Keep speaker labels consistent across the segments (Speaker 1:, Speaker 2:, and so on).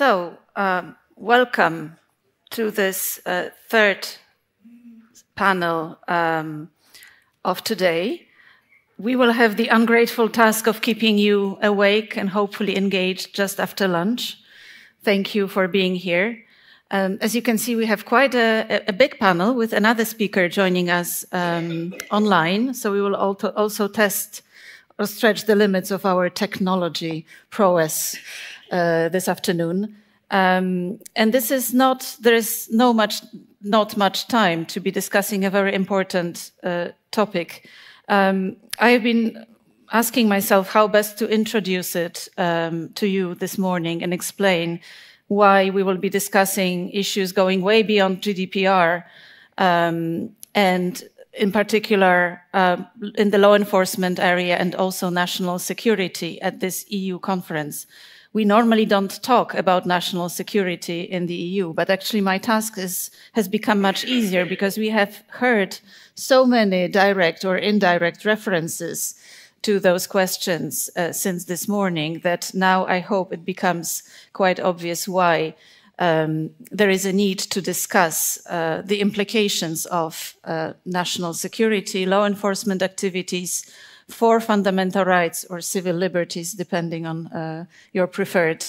Speaker 1: Welcome to this third panel of today. We will have the ungrateful task of keeping you awake and hopefully engaged just after lunch. Thank you for being here. As you can see, we have quite a big panel with another speaker joining us online. So we will also test or stretch the limits of our technology prowess this afternoon. And this is there is not much time to be discussing a very important topic. I have been asking myself how best to introduce it to you this morning and explain why we will be discussing issues going way beyond GDPR and in particular in the law enforcement area and also national security at this EU conference. We normally don't talk about national security in the EU, but actually my task has become much easier because we have heard so many direct or indirect references to those questions since this morning that now I hope it becomes quite obvious why there is a need to discuss the implications of national security, law enforcement activities, for fundamental rights or civil liberties, depending on your preferred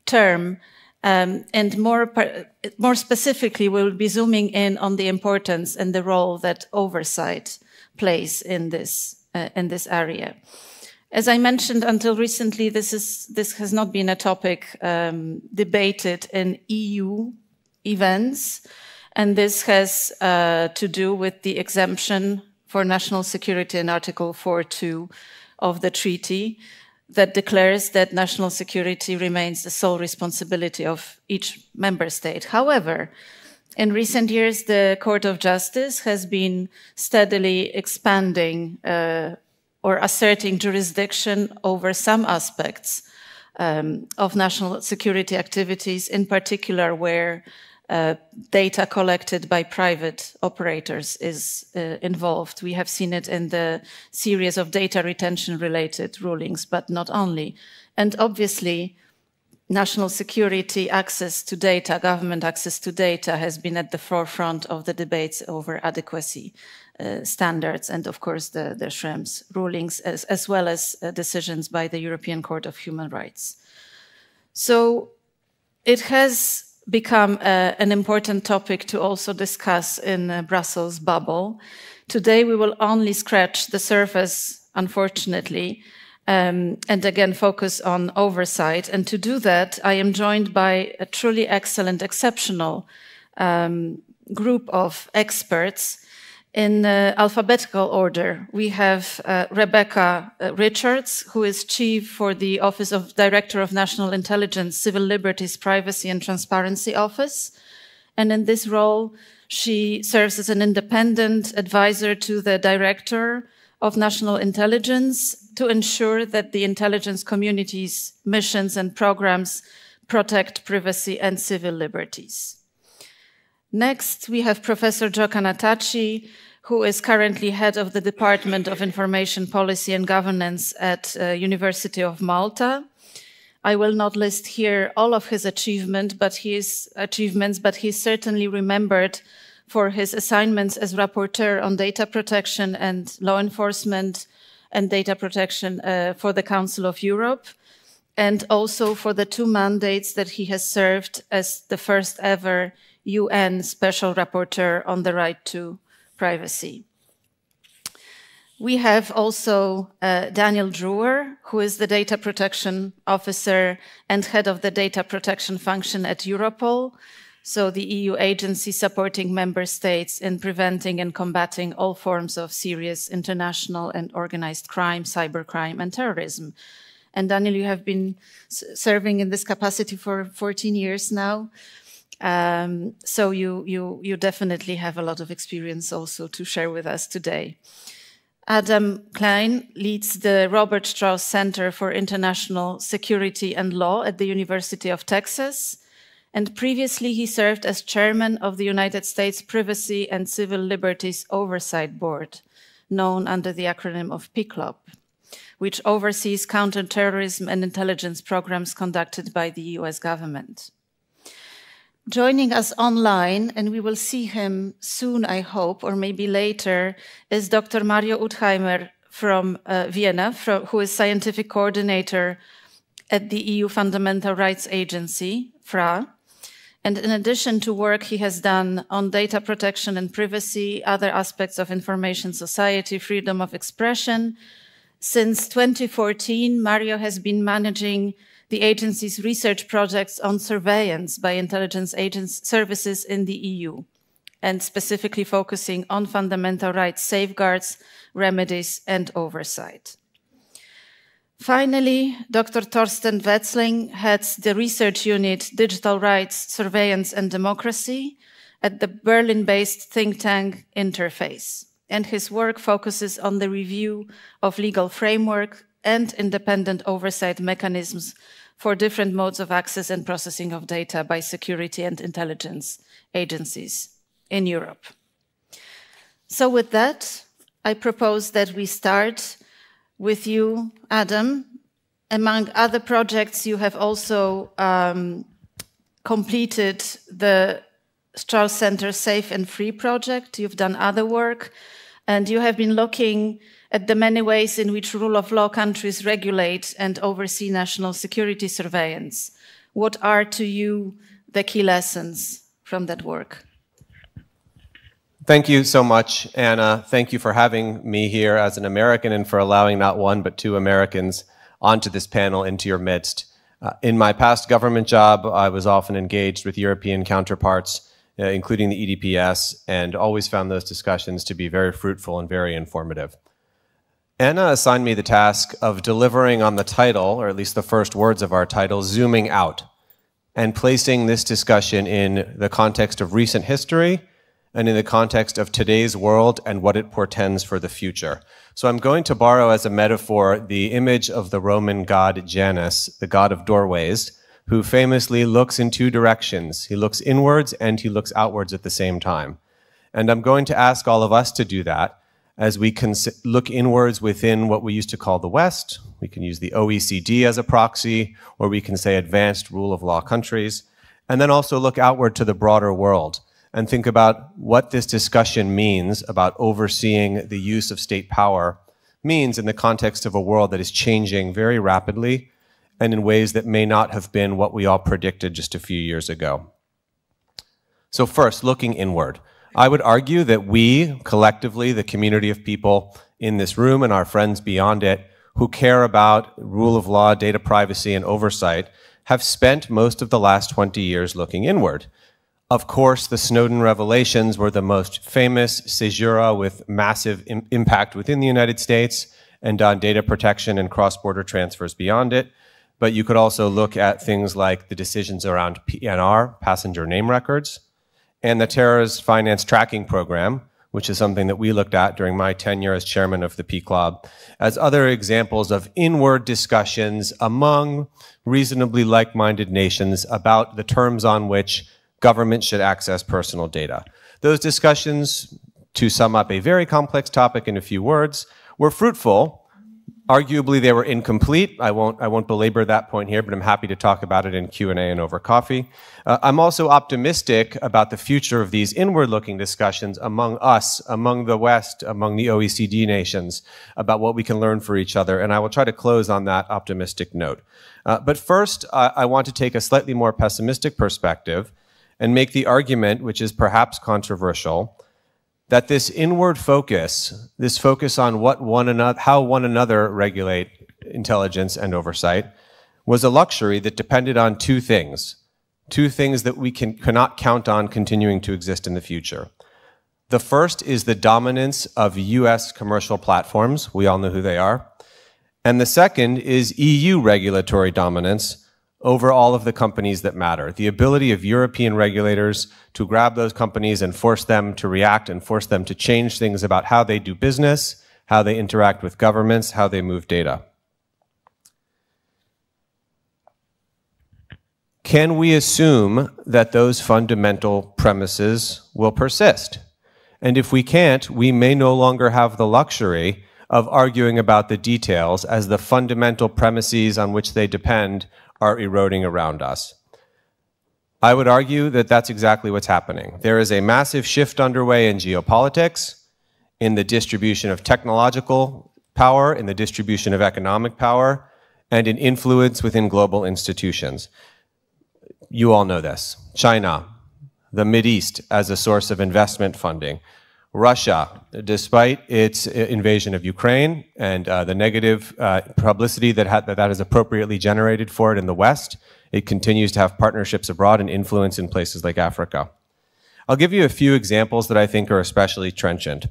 Speaker 1: term. And more specifically, we'll be zooming in on the importance and the role that oversight plays in this area. As I mentioned, until recently, this has not been a topic debated in EU events, and this has to do with the exemption for national security in Article 4.2 of the treaty that declares that national security remains the sole responsibility of each member state. However, in recent years, the Court of Justice has been steadily expanding or asserting jurisdiction over some aspects of national security activities, in particular where data collected by private operators is involved. We have seen it in the series of data retention related rulings, but not only. And obviously, national security access to data, government access to data has been at the forefront of the debates over adequacy standards and of course the Schrems rulings as well as decisions by the European Court of Human Rights. So it has become an important topic to also discuss in Brussels bubble. Today we will only scratch the surface, unfortunately, and again focus on oversight. And to do that, I am joined by a truly excellent, exceptional group of experts in alphabetical order. We have Rebecca Richards, who is Chief for the Office of Director of National Intelligence, Civil Liberties, Privacy and Transparency Office. And in this role, she serves as an independent advisor to the Director of National Intelligence to ensure that the intelligence community's missions and programs protect privacy and civil liberties. Next, we have Professor Joka Natachi, who is currently head of the Department of Information Policy and Governance at University of Malta. I will not list here all of his achievements, but he is certainly remembered for his assignments as rapporteur on data protection and law enforcement and data protection for the Council of Europe, and also for the 2 mandates that he has served as the first ever UN Special Rapporteur on the right to privacy. We have also Daniel Drewer, who is the Data Protection Officer and Head of the Data Protection Function at Europol, so the EU agency supporting member states in preventing and combating all forms of serious international and organized crime, cybercrime, and terrorism. And Daniel, you have been serving in this capacity for 14 years now. So you definitely have a lot of experience also to share with us today. Adam Klein leads the Robert Strauss Center for International Security and Law at the University of Texas. And previously he served as chairman of the United States Privacy and Civil Liberties Oversight Board, known under the acronym of PCLOB. which oversees counterterrorism and intelligence programs conducted by the US government. Joining us online, and we will see him soon, I hope, or maybe later, is Dr. Mario Utheimer from Vienna, who is scientific coordinator at the EU Fundamental Rights Agency, FRA. And in addition to work he has done on data protection and privacy, other aspects of information society, freedom of expression, since 2014, Mario has been managing the agency's research projects on surveillance by intelligence services in the EU, and specifically focusing on fundamental rights safeguards, remedies, and oversight. Finally, Dr. Thorsten Wetzling heads the research unit Digital Rights, Surveillance and Democracy at the Berlin-based think tank Interface, and his work focuses on the review of legal framework and independent oversight mechanisms for different modes of access and processing of data by security and intelligence agencies in Europe. So with that, I propose that we start with you, Adam. Among other projects, you have also completed the Strauss Center Safe and Free project. You've done other work, and you have been looking at the many ways in which rule of law countries regulate and oversee national security surveillance. What are, to you, the key lessons from that work?
Speaker 2: Thank you so much, Anna. Thank you for having me here as an American and for allowing not one but two Americans onto this panel into your midst. In my past government job, I was often engaged with European counterparts, including the EDPS, and always found those discussions to be very fruitful and very informative. Anna assigned me the task of delivering on the title, or at least the first words of our title, Zooming Out, and placing this discussion in the context of recent history and in the context of today's world and what it portends for the future. So I'm going to borrow as a metaphor the image of the Roman god Janus, the god of doorways, who famously looks in two directions. He looks inwards and he looks outwards at the same time. And I'm going to ask all of us to do that as we can look inwards within what we used to call the West. We can use the OECD as a proxy, or we can say advanced rule of law countries, and then also look outward to the broader world and think about what this discussion means about overseeing the use of state power means in the context of a world that is changing very rapidly and in ways that may not have been what we all predicted just a few years ago. So first, looking inward. I would argue that we, collectively, the community of people in this room and our friends beyond it, who care about rule of law, data privacy, and oversight, have spent most of the last 20 years looking inward. Of course, the Snowden revelations were the most famous caesura with massive impact within the United States and on data protection and cross-border transfers beyond it. But you could also look at things like the decisions around PNR, passenger name records, and the Terrorist Finance Tracking Program, which is something that we looked at during my tenure as chairman of the PCLOB, as other examples of inward discussions among reasonably like-minded nations about the terms on which government should access personal data. Those discussions, to sum up a very complex topic in a few words, were fruitful. Arguably, they were incomplete. I won't belabor that point here, but I'm happy to talk about it in Q&A and over coffee. I'm also optimistic about the future of these inward-looking discussions among us, among the West, among the OECD nations, about what we can learn for each other, and I will try to close on that optimistic note. But first, I want to take a slightly more pessimistic perspective and make the argument, which is perhaps controversial, that this inward focus, this focus on how one another regulate intelligence and oversight, was a luxury that depended on two things that we cannot count on continuing to exist in the future. The first is the dominance of US commercial platforms. We all know who they are. And the second is EU regulatory dominance over all of the companies that matter. The ability of European regulators to grab those companies and force them to react and force them to change things about how they do business, how they interact with governments, how they move data. Can we assume that those fundamental premises will persist? And if we can't, we may no longer have the luxury of arguing about the details as the fundamental premises on which they depend are eroding around us. I would argue that that's exactly what's happening. There is a massive shift underway in geopolitics, in the distribution of technological power, in the distribution of economic power, and in influence within global institutions. You all know this. China, the Mideast as a source of investment funding. Russia, despite its invasion of Ukraine and the negative publicity that has appropriately generated for it in the West, it continues to have partnerships abroad and influence in places like Africa. I'll give you a few examples that I think are especially trenchant.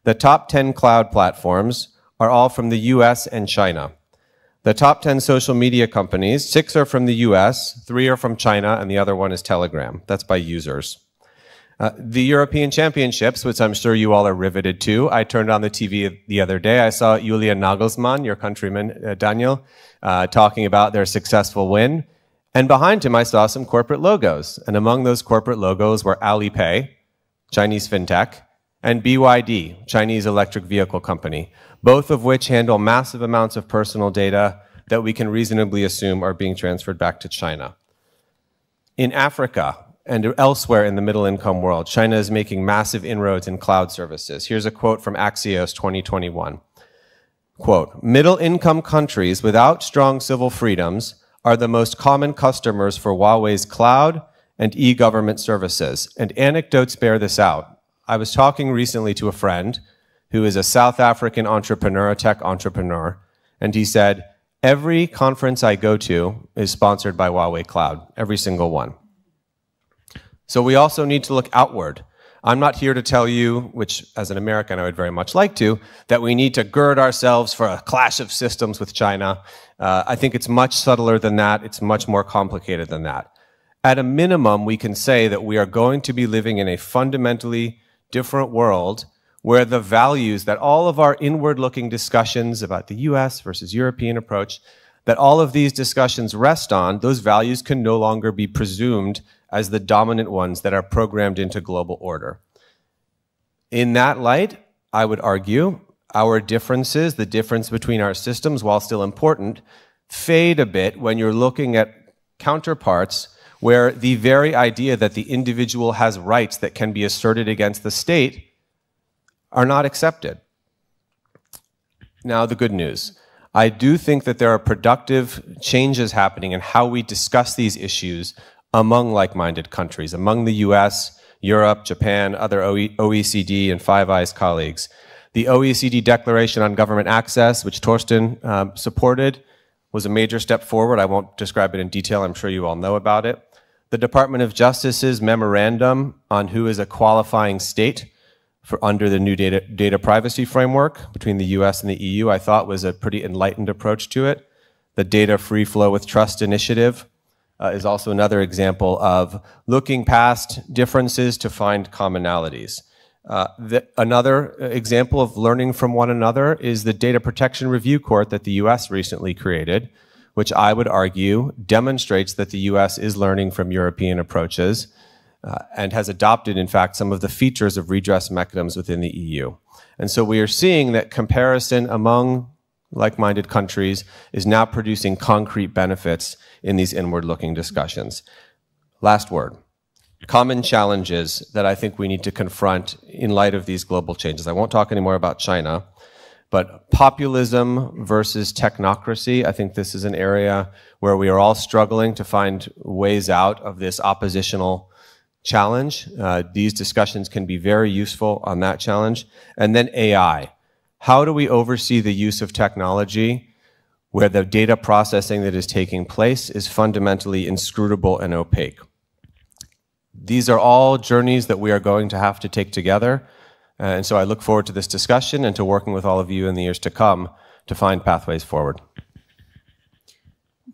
Speaker 2: The top 10 cloud platforms are all from the US and China. The top 10 social media companies, 6 are from the US, 3 are from China, and the other one is Telegram. That's by users. The European Championships, which I'm sure you all are riveted to. I turned on the TV the other day. I saw Julian Nagelsmann, your countryman, Daniel, talking about their successful win. And behind him, I saw some corporate logos. And among those corporate logos were Alipay, Chinese fintech, and BYD, Chinese electric vehicle company, both of which handle massive amounts of personal data that we can reasonably assume are being transferred back to China. In Africa and elsewhere in the middle-income world, China is making massive inroads in cloud services. Here's a quote from Axios 2021. Quote, "Middle-income countries without strong civil freedoms are the most common customers for Huawei's cloud and e-government services, and anecdotes bear this out. I was talking recently to a friend who is a South African entrepreneur, a tech entrepreneur, and he said, every conference I go to is sponsored by Huawei Cloud, every single one. So we also need to look outward. I'm not here to tell you, which as an American I would very much like to, that we need to gird ourselves for a clash of systems with China. I think it's much subtler than that. It's much more complicated than that. At a minimum, we can say that we are going to be living in a fundamentally different world where the values that all of our inward-looking discussions about the US versus European approach, that all of these discussions rest on, those values can no longer be presumed as the dominant ones that are programmed into global order. In that light, I would argue our differences, the difference between our systems, while still important, fade a bit when you're looking at counterparts where the very idea that the individual has rights that can be asserted against the state are not accepted. Now, the good news. I do think that there are productive changes happening in how we discuss these issues among like-minded countries, among the US, Europe, Japan, other OECD and Five Eyes colleagues. The OECD Declaration on Government Access, which Torsten supported, was a major step forward. I won't describe it in detail. I'm sure you all know about it. The Department of Justice's memorandum on who is a qualifying state for under the new data privacy framework between the US and the EU, I thought was a pretty enlightened approach to it. The Data Free Flow with Trust initiative is also another example of looking past differences to find commonalities. Another example of learning from one another is the Data Protection Review Court that the US recently created, which I would argue demonstrates that the US is learning from European approaches and has adopted, in fact, some of the features of redress mechanisms within the EU. And so we are seeing that comparison among like-minded countries is now producing concrete benefits in these inward-looking discussions. Last word. Common challenges that I think we need to confront in light of these global changes. I won't talk anymore about China, but populism versus technocracy, I think this is an area where we are all struggling to find ways out of this oppositional challenge. These discussions can be very useful on that challenge. And then AI. How do we oversee the use of technology where the data processing that is taking place is fundamentally inscrutable and opaque? These are all journeys that we are going to have to take together. And so I look forward to this discussion and to working with all of you in the years to come to find pathways forward.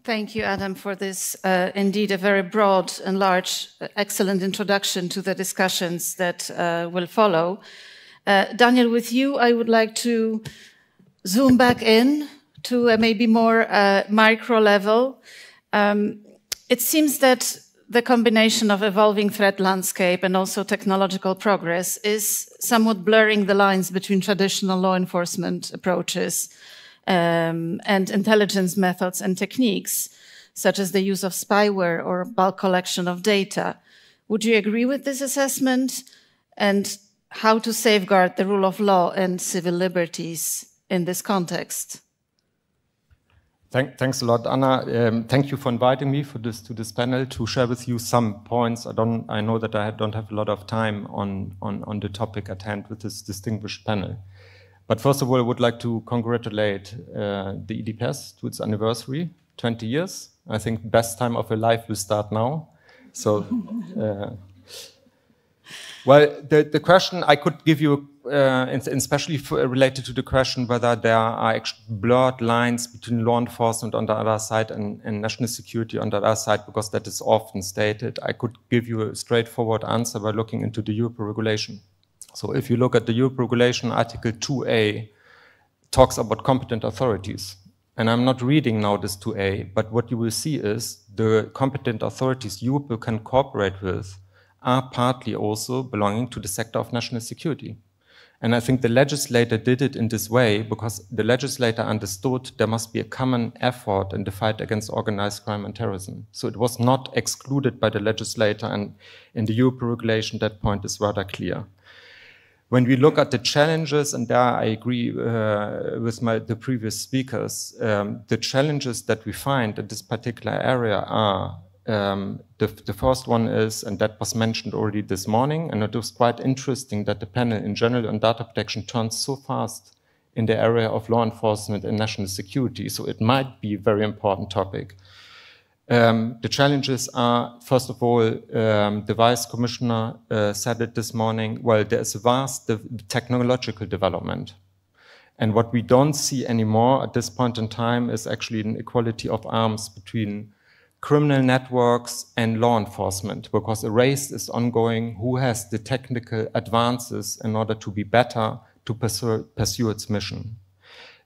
Speaker 1: Thank you, Adam, for this indeed a very broad and large, excellent introduction to the discussions that will follow. Daniel, with you, I would like to zoom back in to a maybe more micro level. It seems that the combination of evolving threat landscape and also technological progress is somewhat blurring the lines between traditional law enforcement approaches and intelligence methods and techniques, such as the use of spyware or bulk collection of data. Would you agree with this assessment? And how to safeguard the rule of law and civil liberties in this context?
Speaker 3: Thanks a lot, Anna. Thank you for inviting me to this panel to share with you some points. I know that I don't have a lot of time on the topic at hand with this distinguished panel. But first of all, I would like to congratulate the EDPS to its anniversary, 20 years. I think best time of your life will start now. So, well, the question I could give you, especially related to the question whether there are actually blurred lines between law enforcement on the other side and national security on the other side, because that is often stated, I could give you a straightforward answer by looking into the Europol regulation. So if you look at the Europol regulation, Article 2A talks about competent authorities. And I'm not reading now this 2A, but what you will see is the competent authorities Europol can cooperate with are partly also belonging to the sector of national security. And I think the legislator did it in this way because the legislator understood there must be a common effort in the fight against organized crime and terrorism. So it was not excluded by the legislator, and in the Europol regulation that point is rather clear. When we look at the challenges, and there I agree with the previous speakers, the challenges that we find in this particular area are, the first one is, and that was mentioned already this morning, and it was quite interesting that the panel in general on data protection turns so fast in the area of law enforcement and national security, so it might be a very important topic. The challenges are, first of all, the Vice Commissioner said it this morning, well, there's a vast technological development. And what we don't see anymore at this point in time is actually an equality of arms between criminal networks and law enforcement, because a race is ongoing who has the technical advances in order to be better to pursue its mission.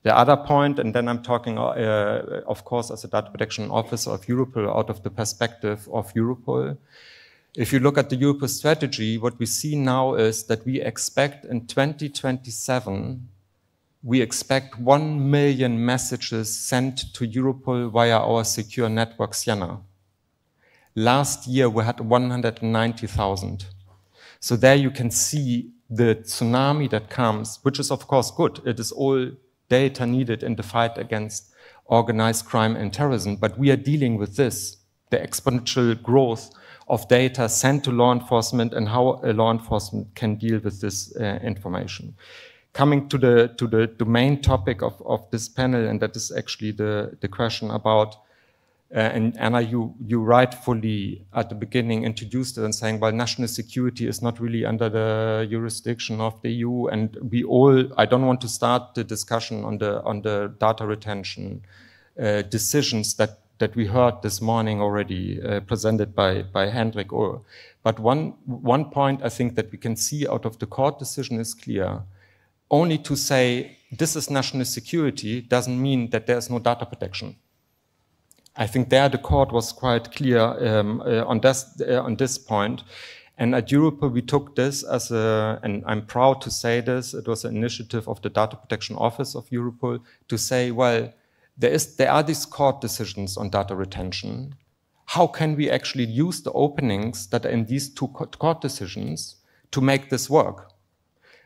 Speaker 3: The other point, and then I'm talking, of course, as a data protection officer of Europol out of the perspective of Europol. If you look at the Europol strategy, what we see now is that we expect in 2027, we expect 1 million messages sent to Europol via our secure network, Sienna. Last year, we had 190,000. So there you can see the tsunami that comes, which is, of course, good. It is all data needed in the fight against organized crime and terrorism. But we are dealing with this, the exponential growth of data sent to law enforcement and how law enforcement can deal with this information. Coming to the main topic of this panel, and that is actually the question about, and Anna, you rightfully at the beginning introduced it and saying, well, national security is not really under the jurisdiction of the EU, and we all, I don't want to start the discussion on the data retention decisions that we heard this morning already presented by Hendrik Ohr. But one point I think that we can see out of the court decision is clear. Only to say this is national security doesn't mean that there's no data protection. I think there the court was quite clear on this point. And at Europol, we took this as and I'm proud to say this, it was an initiative of the Data Protection Office of Europol to say, well, there are these court decisions on data retention. How can we actually use the openings that are in these two court decisions to make this work?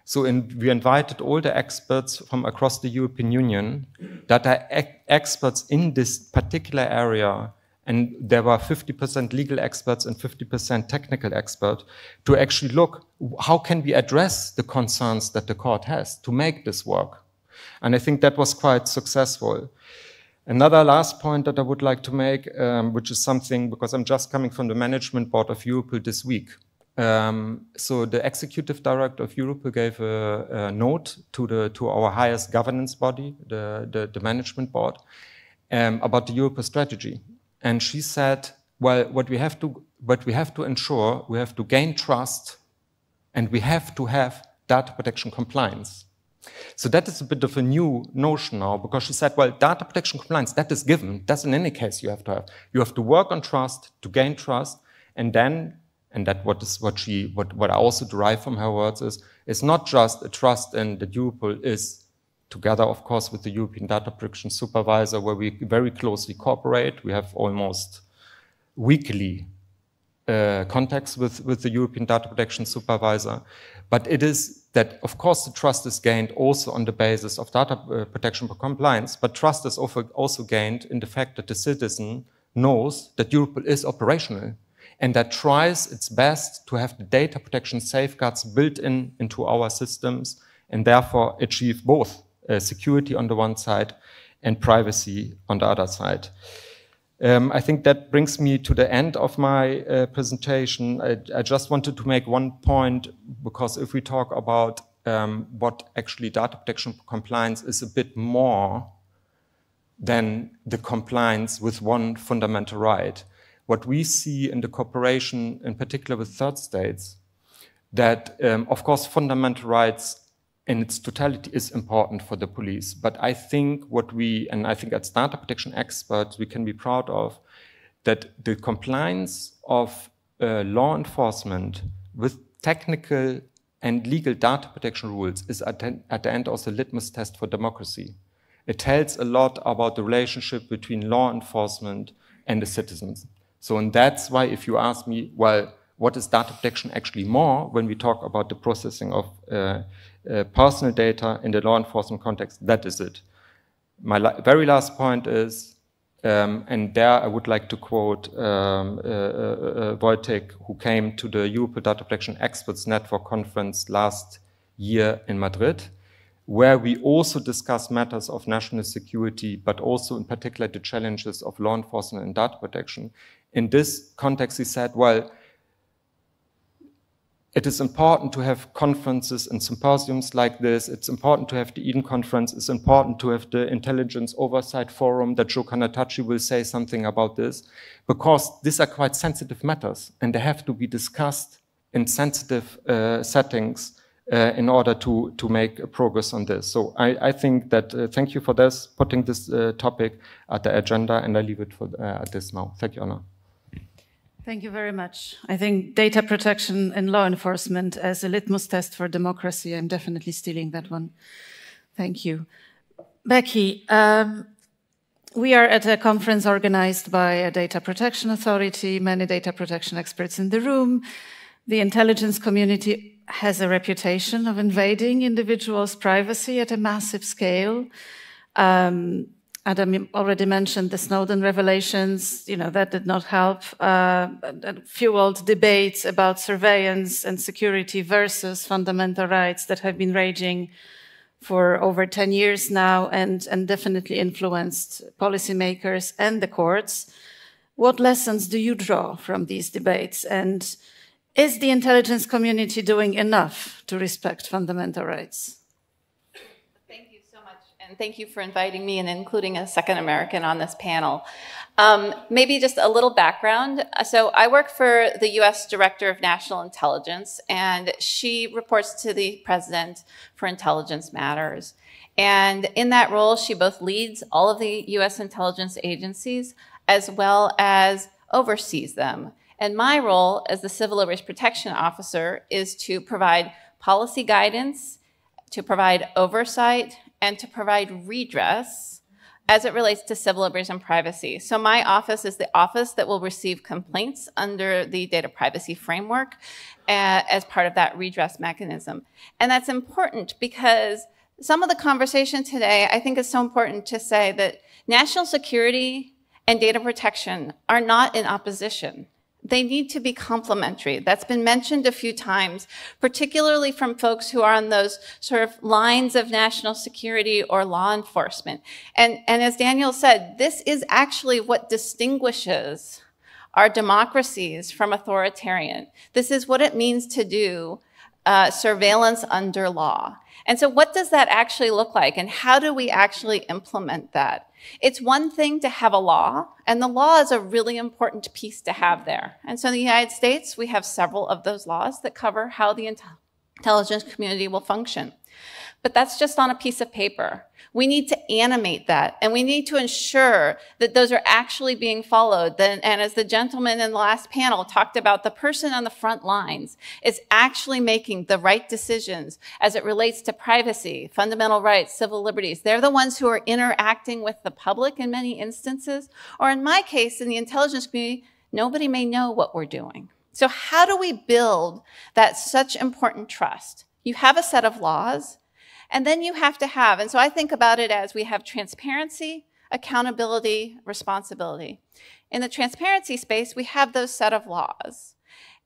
Speaker 3: So we invited all the experts from across the European Union that are experts in this particular area, and there were 50% legal experts and 50% technical experts, to actually look, how can we address the concerns that the court has to make this work? And I think that was quite successful. Another last point that I would like to make, which is something, because I'm just coming from the management board of Europol this week. So the executive director of Europol gave a note to our highest governance body, the management board, about the Europol strategy. And she said, well, what we have to ensure, we have to gain trust, and we have to have data protection compliance. So that is a bit of a new notion now, because she said, well, data protection compliance, that is given. That's in any case you have to have. You have to work on trust, to gain trust, And then, and that what I also derive from her words is, it's not just a trust in that Europol is, together, of course, with the European Data Protection Supervisor, where we very closely cooperate. We have almost weekly contacts with the European Data Protection Supervisor. But it is that, of course, the trust is gained also on the basis of data protection compliance, but trust is also gained in the fact that the citizen knows that Europol is operational and that tries its best to have the data protection safeguards built into our systems and therefore achieve both security on the one side and privacy on the other side. I think that brings me to the end of my presentation. I just wanted to make one point, because if we talk about what actually data protection compliance is a bit more than the compliance with one fundamental right. What we see in the cooperation, in particular with third states, that of course fundamental rights in its totality is important for the police. But I think and I think as data protection experts, we can be proud of, that the compliance of law enforcement with technical and legal data protection rules is at the end also a litmus test for democracy. It tells a lot about the relationship between law enforcement and the citizens. So, and that's why if you ask me, well, what is data protection actually more when we talk about the processing of personal data in the law enforcement context, that is it. My very last point is, and there I would like to quote Wojtek, who came to the Europol Data Protection Experts Network conference last year in Madrid, where we also discussed matters of national security, but also in particular the challenges of law enforcement and data protection. In this context, he said, well, it is important to have conferences and symposiums like this. It's important to have the Eden Conference. It's important to have the Intelligence Oversight Forum, that Joe Kanatachi will say something about this, because these are quite sensitive matters and they have to be discussed in sensitive settings in order to make progress on this. So I think that, thank you for this, putting this topic at the agenda, and I leave it at this now. Thank you, Anna.
Speaker 1: Thank you very much. I think data protection and law enforcement as a litmus test for democracy, I'm definitely stealing that one. Thank you. Becky, we are at a conference organized by a data protection authority, many data protection experts in the room. The intelligence community has a reputation of invading individuals' privacy at a massive scale. Adam already mentioned the Snowden revelations, that did not help, that fueled debates about surveillance and security versus fundamental rights that have been raging for over 10 years now and definitely influenced policymakers and the courts. What lessons do you draw from these debates? And is the intelligence community doing enough to respect fundamental rights?
Speaker 4: And thank you for inviting me and including a second American on this panel. Maybe just a little background. So I work for the US Director of National Intelligence, and she reports to the President for Intelligence Matters. And in that role, she both leads all of the US intelligence agencies as well as oversees them. And my role as the Civil Liberties Protection Officer is to provide policy guidance, to provide oversight, and to provide redress as it relates to civil liberties and privacy. So my office is the office that will receive complaints under the data privacy framework as part of that redress mechanism. And that's important because some of the conversation today, I think, is so important to say that national security and data protection are not in opposition. They need to be complementary. That's been mentioned a few times, particularly from folks who are on those sort of lines of national security or law enforcement. And as Daniel said, this is actually what distinguishes our democracies from authoritarian. This is what it means to do surveillance under law. And so what does that actually look like, and how do we actually implement that? It's one thing to have a law, and the law is a really important piece to have there. And so in the United States, we have several of those laws that cover how the intelligence community will function. But that's just on a piece of paper. We need to animate that, and we need to ensure that those are actually being followed. And as the gentleman in the last panel talked about, the person on the front lines is actually making the right decisions as it relates to privacy, fundamental rights, civil liberties. They're the ones who are interacting with the public in many instances. Or in my case, in the intelligence community, nobody may know what we're doing. So how do we build that such important trust? You have a set of laws. And then you have to have, and so I think about it as we have transparency, accountability, responsibility. In the transparency space, we have those set of laws.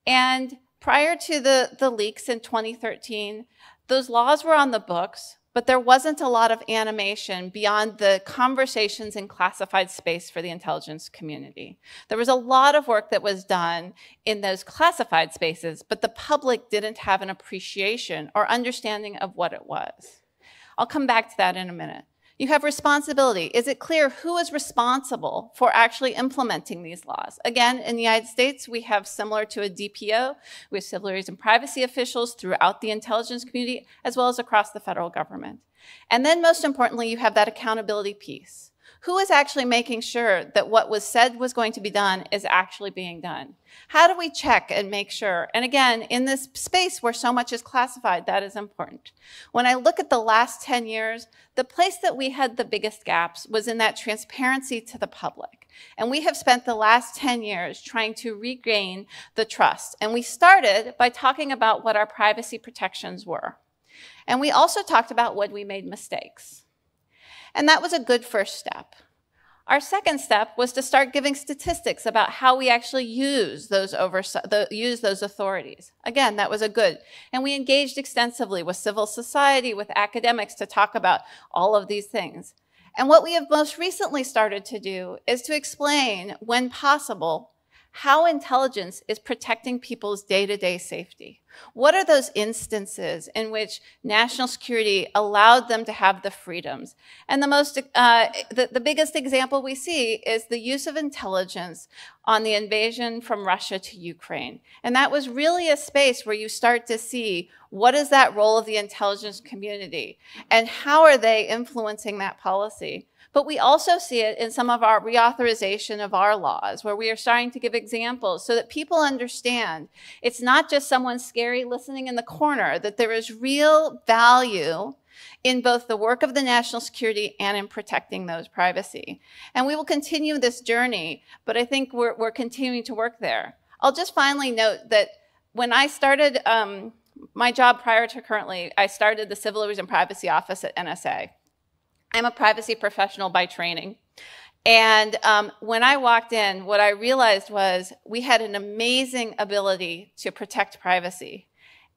Speaker 4: And prior to the leaks in 2013, those laws were on the books, but there wasn't a lot of animation beyond the conversations in classified space for the intelligence community. There was a lot of work that was done in those classified spaces, but the public didn't have an appreciation or understanding of what it was. I'll come back to that in a minute. You have responsibility. Is it clear who is responsible for actually implementing these laws? Again, in the United States, we have similar to a DPO, we have civil liberties and privacy officials throughout the intelligence community, as well as across the federal government. And then most importantly, you have that accountability piece. Who is actually making sure that what was said was going to be done is actually being done? How do we check and make sure? And again, in this space where so much is classified, that is important. When I look at the last 10 years, the place that we had the biggest gaps was in that transparency to the public. And we have spent the last 10 years trying to regain the trust. And we started by talking about what our privacy protections were. And we also talked about when we made mistakes. And that was a good first step. Our second step was to start giving statistics about how we actually use those authorities. Again, that was a good. And we engaged extensively with civil society, with academics to talk about all of these things. And what we have most recently started to do is to explain, when possible, how intelligence is protecting people's day-to-day safety. What are those instances in which national security allowed them to have the freedoms? And the biggest example we see is the use of intelligence on the invasion from Russia to Ukraine. And that was really a space where you start to see what is that role of the intelligence community and how are they influencing that policy. But we also see it in some of our reauthorization of our laws, where we are starting to give examples so that people understand it's not just someone scary listening in the corner, that there is real value in both the work of the national security and in protecting those privacy. And we will continue this journey, but I think we're continuing to work there. I'll just finally note that when I started my job prior to currently, I started the Civil Liberties and Privacy Office at NSA. I'm a privacy professional by training. And when I walked in, what I realized was we had an amazing ability to protect privacy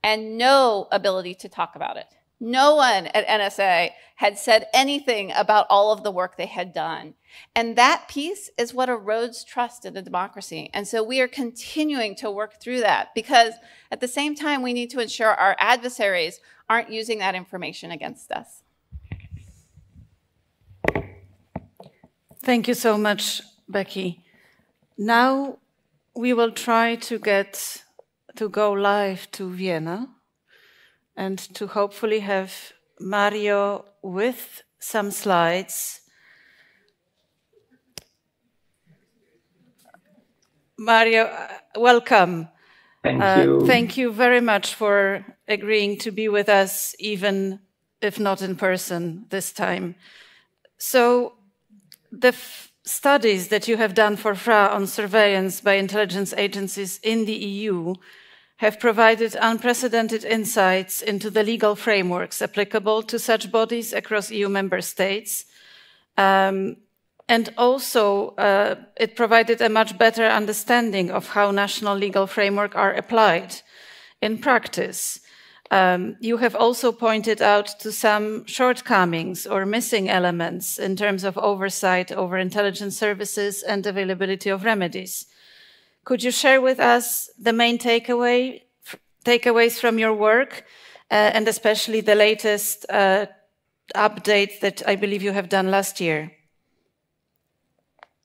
Speaker 4: and no ability to talk about it. No one at NSA had said anything about all of the work they had done. And that piece is what erodes trust in a democracy. And so we are continuing to work through that because at the same time, we need to ensure our adversaries aren't using that information against us.
Speaker 1: Thank you so much, Becky. Now we will try to go live to Vienna and to hopefully have Mario with some slides. Mario, welcome.
Speaker 5: Thank you.
Speaker 1: Thank you very much for agreeing to be with us, even if not in person this time. So, the studies that you have done for FRA on surveillance by intelligence agencies in the EU have provided unprecedented insights into the legal frameworks applicable to such bodies across EU member states. And also, it provided a much better understanding of how national legal frameworks are applied in practice. You have also pointed out to some shortcomings or missing elements in terms of oversight over intelligence services and availability of remedies. Could you share with us the main takeaways from your work, and especially the latest update that I believe you have done last year?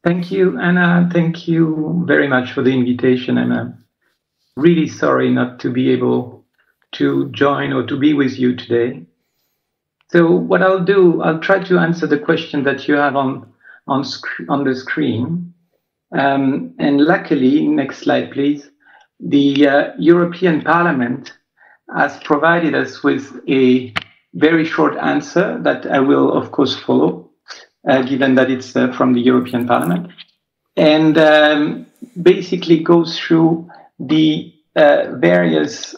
Speaker 5: Thank you, Anna. Thank you very much for the invitation. I'm really sorry not to be able to join or to be with you today. So what I'll do, I'll try to answer the question that you have on the screen. And luckily, next slide, please. The European Parliament has provided us with a very short answer that I will, of course, follow, given that it's from the European Parliament, and basically goes through the various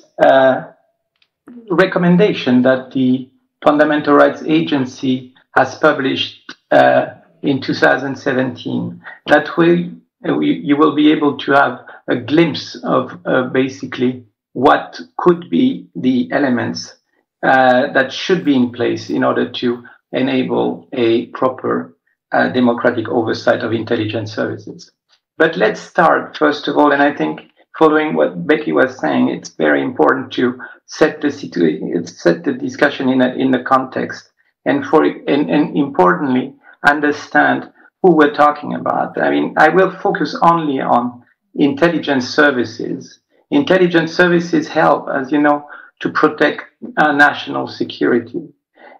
Speaker 5: recommendations that the Fundamental Rights Agency has published in 2017. That way, you will be able to have a glimpse of basically what could be the elements that should be in place in order to enable a proper democratic oversight of intelligence services. But let's start, first of all, and I think following what Becky was saying, it's very important to set the situation, set the discussion in the context, and importantly, understand who we're talking about. I mean, I will focus only on intelligence services. Intelligence services help, as you know, to protect our national security.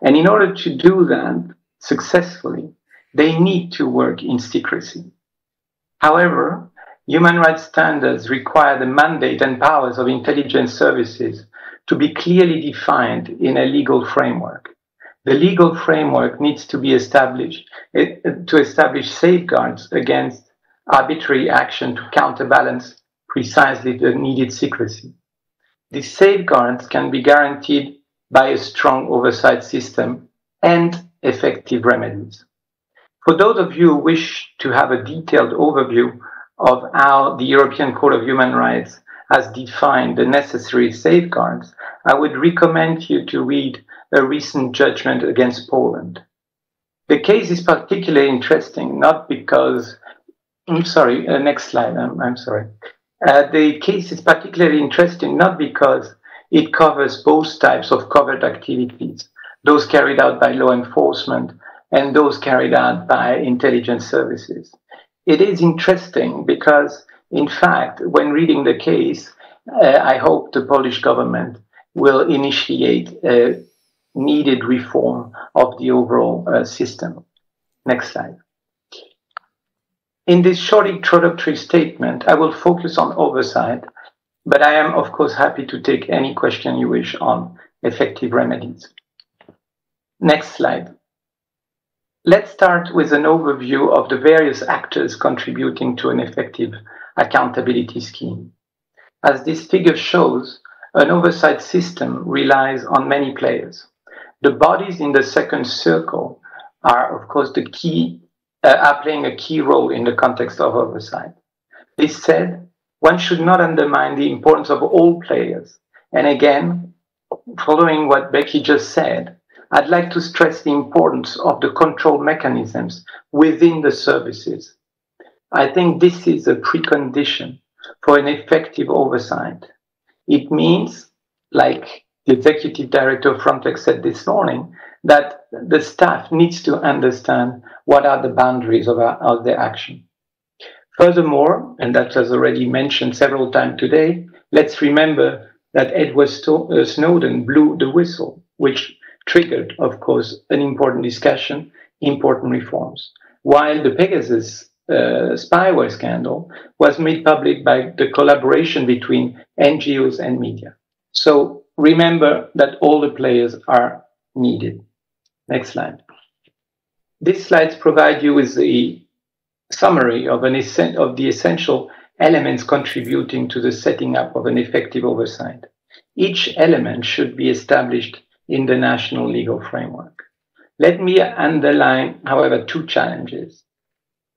Speaker 5: And in order to do that successfully, they need to work in secrecy. However, human rights standards require the mandate and powers of intelligence services to be clearly defined in a legal framework. The legal framework needs to be established to establish safeguards against arbitrary action to counterbalance precisely the needed secrecy. These safeguards can be guaranteed by a strong oversight system and effective remedies. For those of you who wish to have a detailed overview of how the European Court of Human Rights has defined the necessary safeguards, I would recommend you to read a recent judgment against Poland. The case is particularly interesting, not because, next slide, I'm sorry. The case is particularly interesting not because it covers both types of covert activities, those carried out by law enforcement and those carried out by intelligence services. It is interesting because, in fact, when reading the case, I hope the Polish government will initiate a needed reform of the overall system. Next slide. In this short introductory statement, I will focus on oversight, but I am, of course, happy to take any question you wish on effective remedies. Next slide. Let's start with an overview of the various actors contributing to an effective accountability scheme. As this figure shows, an oversight system relies on many players. The bodies in the second circle are, of course, are playing a key role in the context of oversight. This said, one should not undermine the importance of all players. And again, following what Becky just said, I'd like to stress the importance of the control mechanisms within the services. I think this is a precondition for an effective oversight. It means, like the executive director of Frontex said this morning, that the staff needs to understand what are the boundaries of their action. Furthermore, and that was already mentioned several times today, let's remember that Edward Snowden blew the whistle, which triggered, of course, an important discussion, important reforms. While the Pegasus spyware scandal was made public by the collaboration between NGOs and media. So remember that all the players are needed. Next slide. These slides provide you with a summary of the essential elements contributing to the setting up of an effective oversight. Each element should be established in the national legal framework. Let me underline, however, two challenges.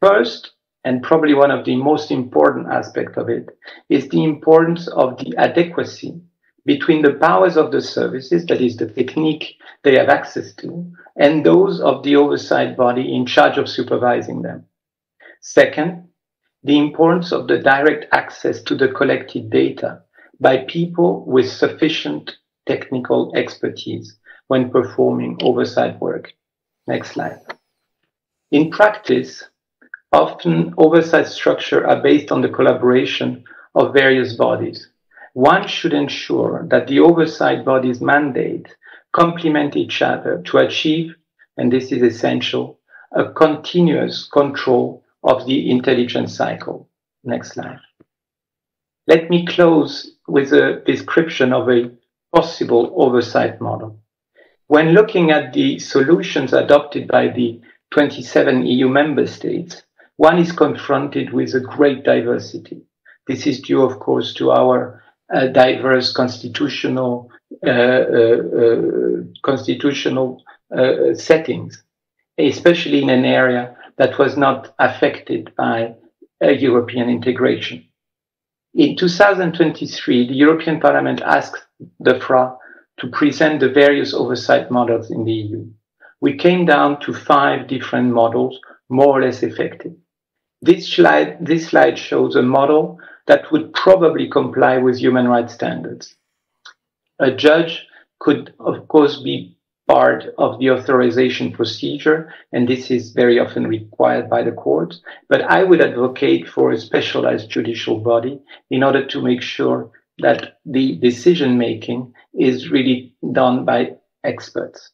Speaker 5: First, and probably one of the most important aspects of it, is the importance of the adequacy between the powers of the services, that is the technique they have access to, and those of the oversight body in charge of supervising them. Second, the importance of the direct access to the collected data by people with sufficient technical expertise when performing oversight work. Next slide. In practice, often oversight structures are based on the collaboration of various bodies. One should ensure that the oversight body's mandate complement each other to achieve, and this is essential, a continuous control of the intelligence cycle. Next slide. Let me close with a description of a possible oversight model. When looking at the solutions adopted by the 27 EU member states, one is confronted with a great diversity. This is due, of course, to our diverse constitutional settings, especially in an area that was not affected by European integration. In 2023, the European Parliament asked the FRA to present the various oversight models in the EU. We came down to 5 different models, more or less effective. This slide shows a model that would probably comply with human rights standards. A judge could, of course, be part of the authorization procedure, and this is very often required by the courts. But I would advocate for a specialized judicial body in order to make sure that the decision-making is really done by experts.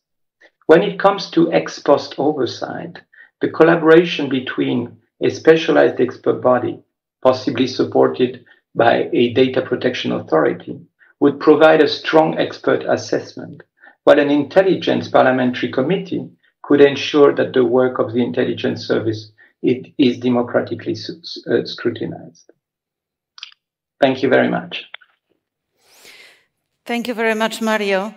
Speaker 5: When it comes to ex post oversight, the collaboration between a specialized expert body, possibly supported by a data protection authority, would provide a strong expert assessment, while an intelligence parliamentary committee could ensure that the work of the intelligence service is democratically scrutinized. Thank you very much.
Speaker 1: Thank you very much, Mario.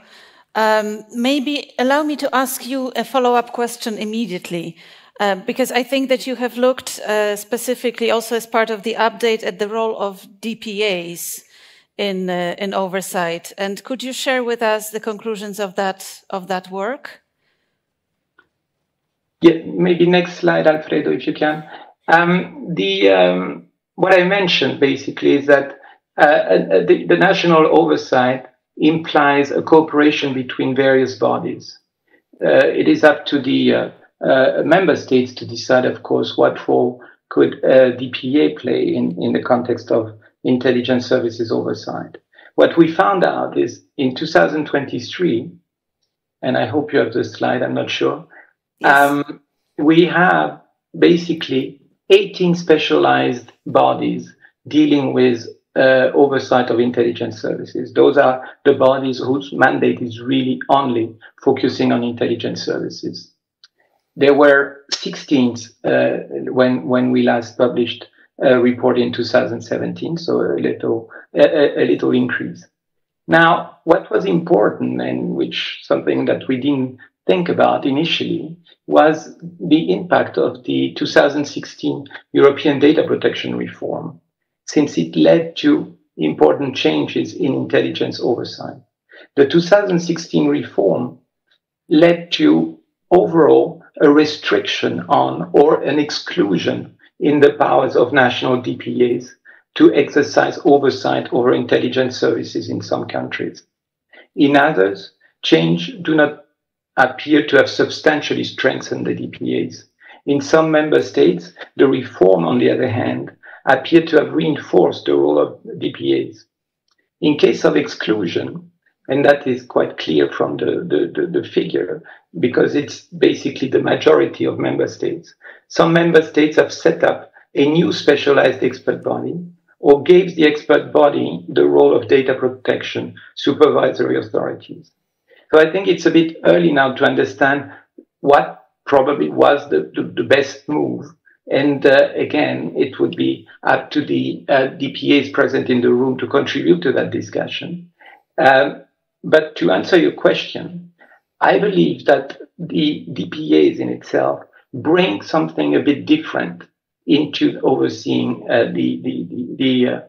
Speaker 1: Maybe allow me to ask you a follow-up question immediately, because I think that you have looked specifically also as part of the update at the role of DPAs in oversight. And could you share with us the conclusions of that work?
Speaker 5: Yeah, maybe next slide, Alfredo, if you can. What I mentioned basically is that the national oversight implies a cooperation between various bodies. It is up to the member states to decide, of course, what role could DPA play in the context of intelligence services oversight. What we found out is in 2023, and I hope you have the slide, I'm not sure, yes. We have basically 18 specialized bodies dealing with oversight of intelligence services. Those are the bodies whose mandate is really only focusing on intelligence services. There were 16 when we last published a report in 2017, so a little increase. Now, what was important, and which something that we didn't think about initially, was the impact of the 2016 European data protection reform, since it led to important changes in intelligence oversight. The 2016 reform led to overall a restriction on or an exclusion in the powers of national DPAs to exercise oversight over intelligence services in some countries. In others, change do not appear to have substantially strengthened the DPAs. In some member states, the reform, on the other hand, appeared to have reinforced the role of DPAs. In case of exclusion, and that is quite clear from the figure, because it's basically the majority of member states. Some member states have set up a new specialized expert body or gave the expert body the role of data protection supervisory authorities. So I think it's a bit early now to understand what probably was the best move. And again, it would be up to the DPAs present in the room to contribute to that discussion. But to answer your question, I believe that the DPAs in itself bring something a bit different into overseeing the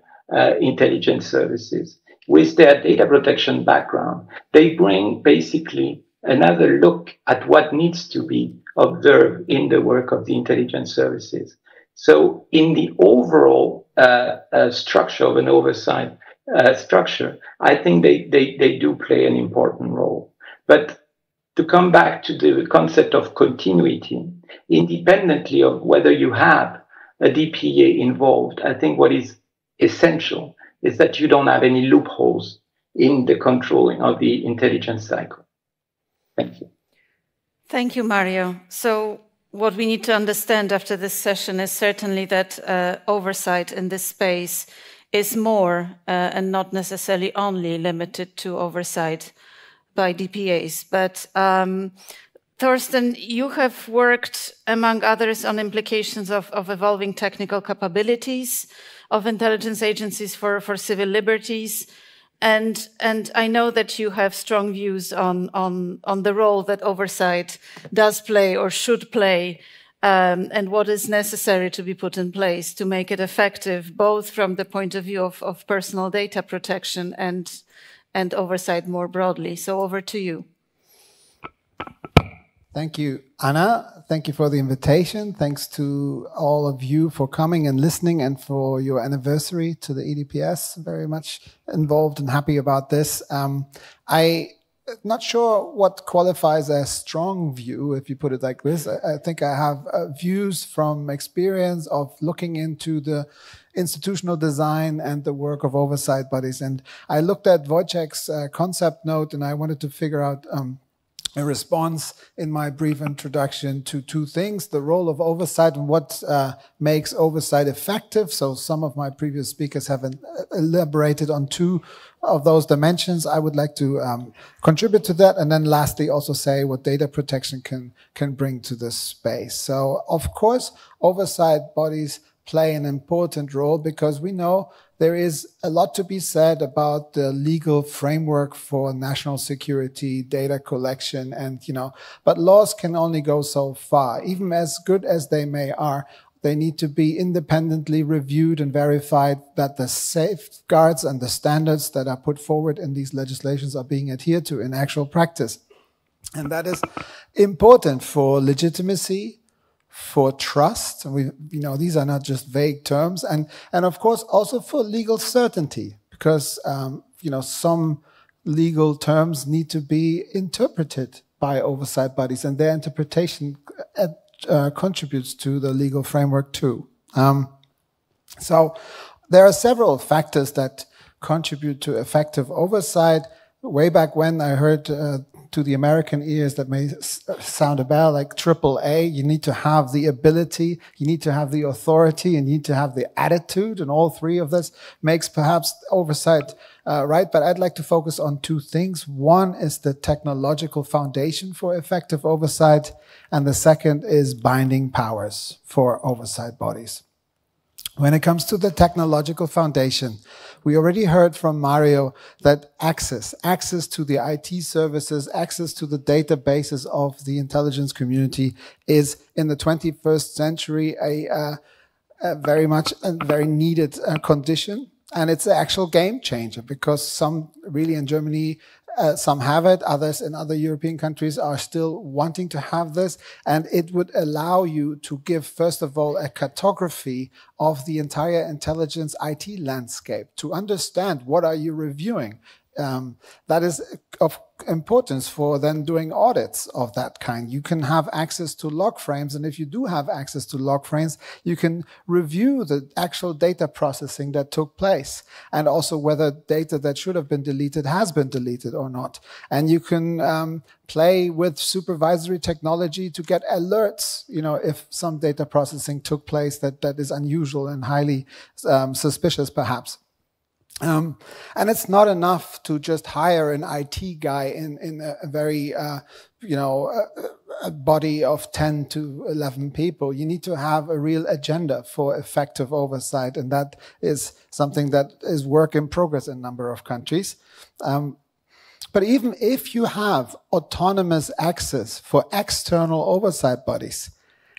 Speaker 5: intelligence services. With their data protection background, they bring basically another look at what needs to be observed in the work of the intelligence services. So in the overall structure of an oversight structure, I think they do play an important role. But to come back to the concept of continuity, independently of whether you have a DPA involved, I think what is essential is that you don't have any loopholes in the controlling of the intelligence cycle. Thank you.
Speaker 1: Thank you, Mario. So what we need to understand after this session is certainly that oversight in this space is more and not necessarily only limited to oversight by DPAs. But Thorsten, you have worked, among others, on implications of evolving technical capabilities of intelligence agencies for civil liberties. And I know that you have strong views on the role that oversight does play or should play, and what is necessary to be put in place to make it effective, both from the point of view of personal data protection and oversight more broadly. So over to you.
Speaker 6: Thank you, Anna. Thank you for the invitation. Thanks to all of you for coming and listening, and for your anniversary to the EDPS. Very much involved and happy about this. I'm not sure what qualifies as strong view, if you put it like this. I think I have views from experience of looking into the institutional design and the work of oversight bodies. And I looked at Wojciech's concept note, and I wanted to figure out a response in my brief introduction to two things: the role of oversight and what makes oversight effective. So some of my previous speakers have elaborated on two of those dimensions. I would like to contribute to that, and then lastly also say what data protection can bring to this space. So of course, oversight bodies play an important role because we know there is a lot to be said about the legal framework for national security, data collection, and, but laws can only go so far. Even as good as they are, they need to be independently reviewed and verified that the safeguards and the standards that are put forward in these legislations are being adhered to in actual practice. And that is important for legitimacy, for trust. And these are not just vague terms, and of course also for legal certainty, because some legal terms need to be interpreted by oversight bodies, and their interpretation contributes to the legal framework too. So there are several factors that contribute to effective oversight. Way back when, I heard to the American ears that may sound a bell, like AAA. You need to have the ability, you need to have the authority, and you need to have the attitude, and all three of this makes perhaps oversight right. But I'd like to focus on two things. One is the technological foundation for effective oversight, and the second is binding powers for oversight bodies. When it comes to the technological foundation, we already heard from Mario that access to the IT services, access to the databases of the intelligence community is in the 21st century a very needed condition. And it's an actual game changer, because some really in Germany, some have it, others in other European countries are still wanting to have this. And it would allow you to give, first of all, a cartography of the entire intelligence IT landscape, to understand what are you reviewing. That is of importance for then doing audits of that kind. You can have access to log frames, and if you do have access to log frames, you can review the actual data processing that took place, and also whether data that should have been deleted has been deleted or not. And you can play with supervisory technology to get alerts, if some data processing took place that is unusual and highly suspicious perhaps. And it's not enough to just hire an IT guy in a very, a body of 10 to 11 people. You need to have a real agenda for effective oversight. And that is something that is work in progress in a number of countries. But even if you have autonomous access for external oversight bodies,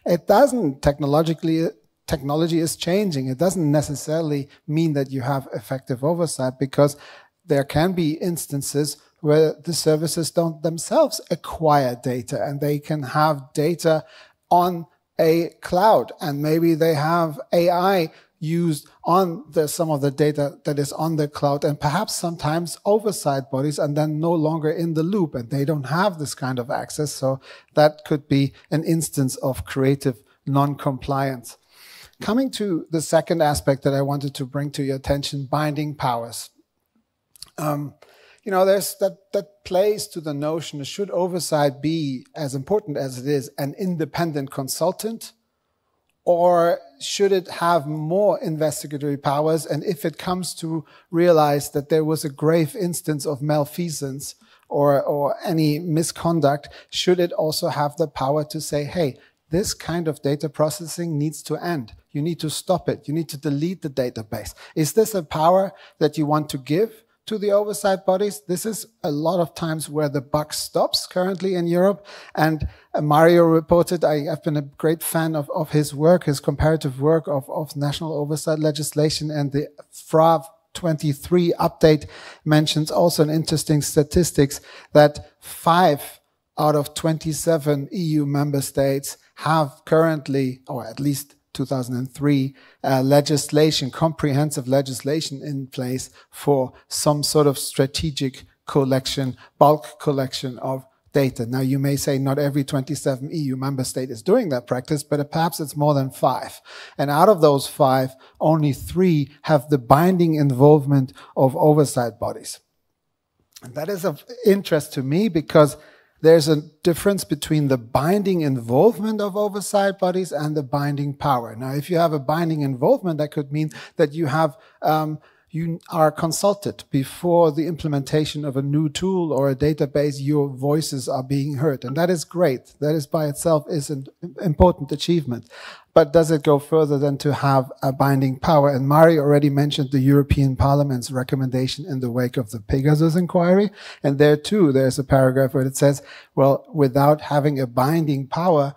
Speaker 6: it doesn't technology is changing. It doesn't necessarily mean that you have effective oversight, because there can be instances where the services don't themselves acquire data, and they can have data on a cloud, and maybe they have AI used on some of the data that is on the cloud, and perhaps sometimes oversight bodies are then no longer in the loop and they don't have this kind of access. So that could be an instance of creative non-compliance. Coming to the second aspect that I wanted to bring to your attention, binding powers. you know, there's that plays to the notion, should oversight be, as important as it is, an independent consultant, or should it have more investigatory powers? And if it comes to realize that there was a grave instance of malfeasance or any misconduct, should it also have the power to say, hey, this kind of data processing needs to end. You need to stop it. You need to delete the database. Is this a power that you want to give to the oversight bodies? This is a lot of times where the buck stops currently in Europe. And Mario reported, I've been a great fan of his work, his comparative work of national oversight legislation, and the FRA 23 update mentions also an interesting statistics that 5 out of 27 EU member states have currently, or at least 2003, legislation, comprehensive legislation in place for some sort of strategic collection, bulk collection of data. Now, you may say not every 27 EU member state is doing that practice, but perhaps it's more than 5. And out of those 5, only 3 have the binding involvement of oversight bodies. And that is of interest to me because there's a difference between the binding involvement of oversight bodies and the binding power. Now, if you have a binding involvement, that could mean that you have you are consulted before the implementation of a new tool or a database. Your voices are being heard, and that is great. That is by itself is an important achievement. But does it go further than to have a binding power? And Mari already mentioned the European Parliament's recommendation in the wake of the Pegasus inquiry. And there too, there's a paragraph where it says, well, without having a binding power,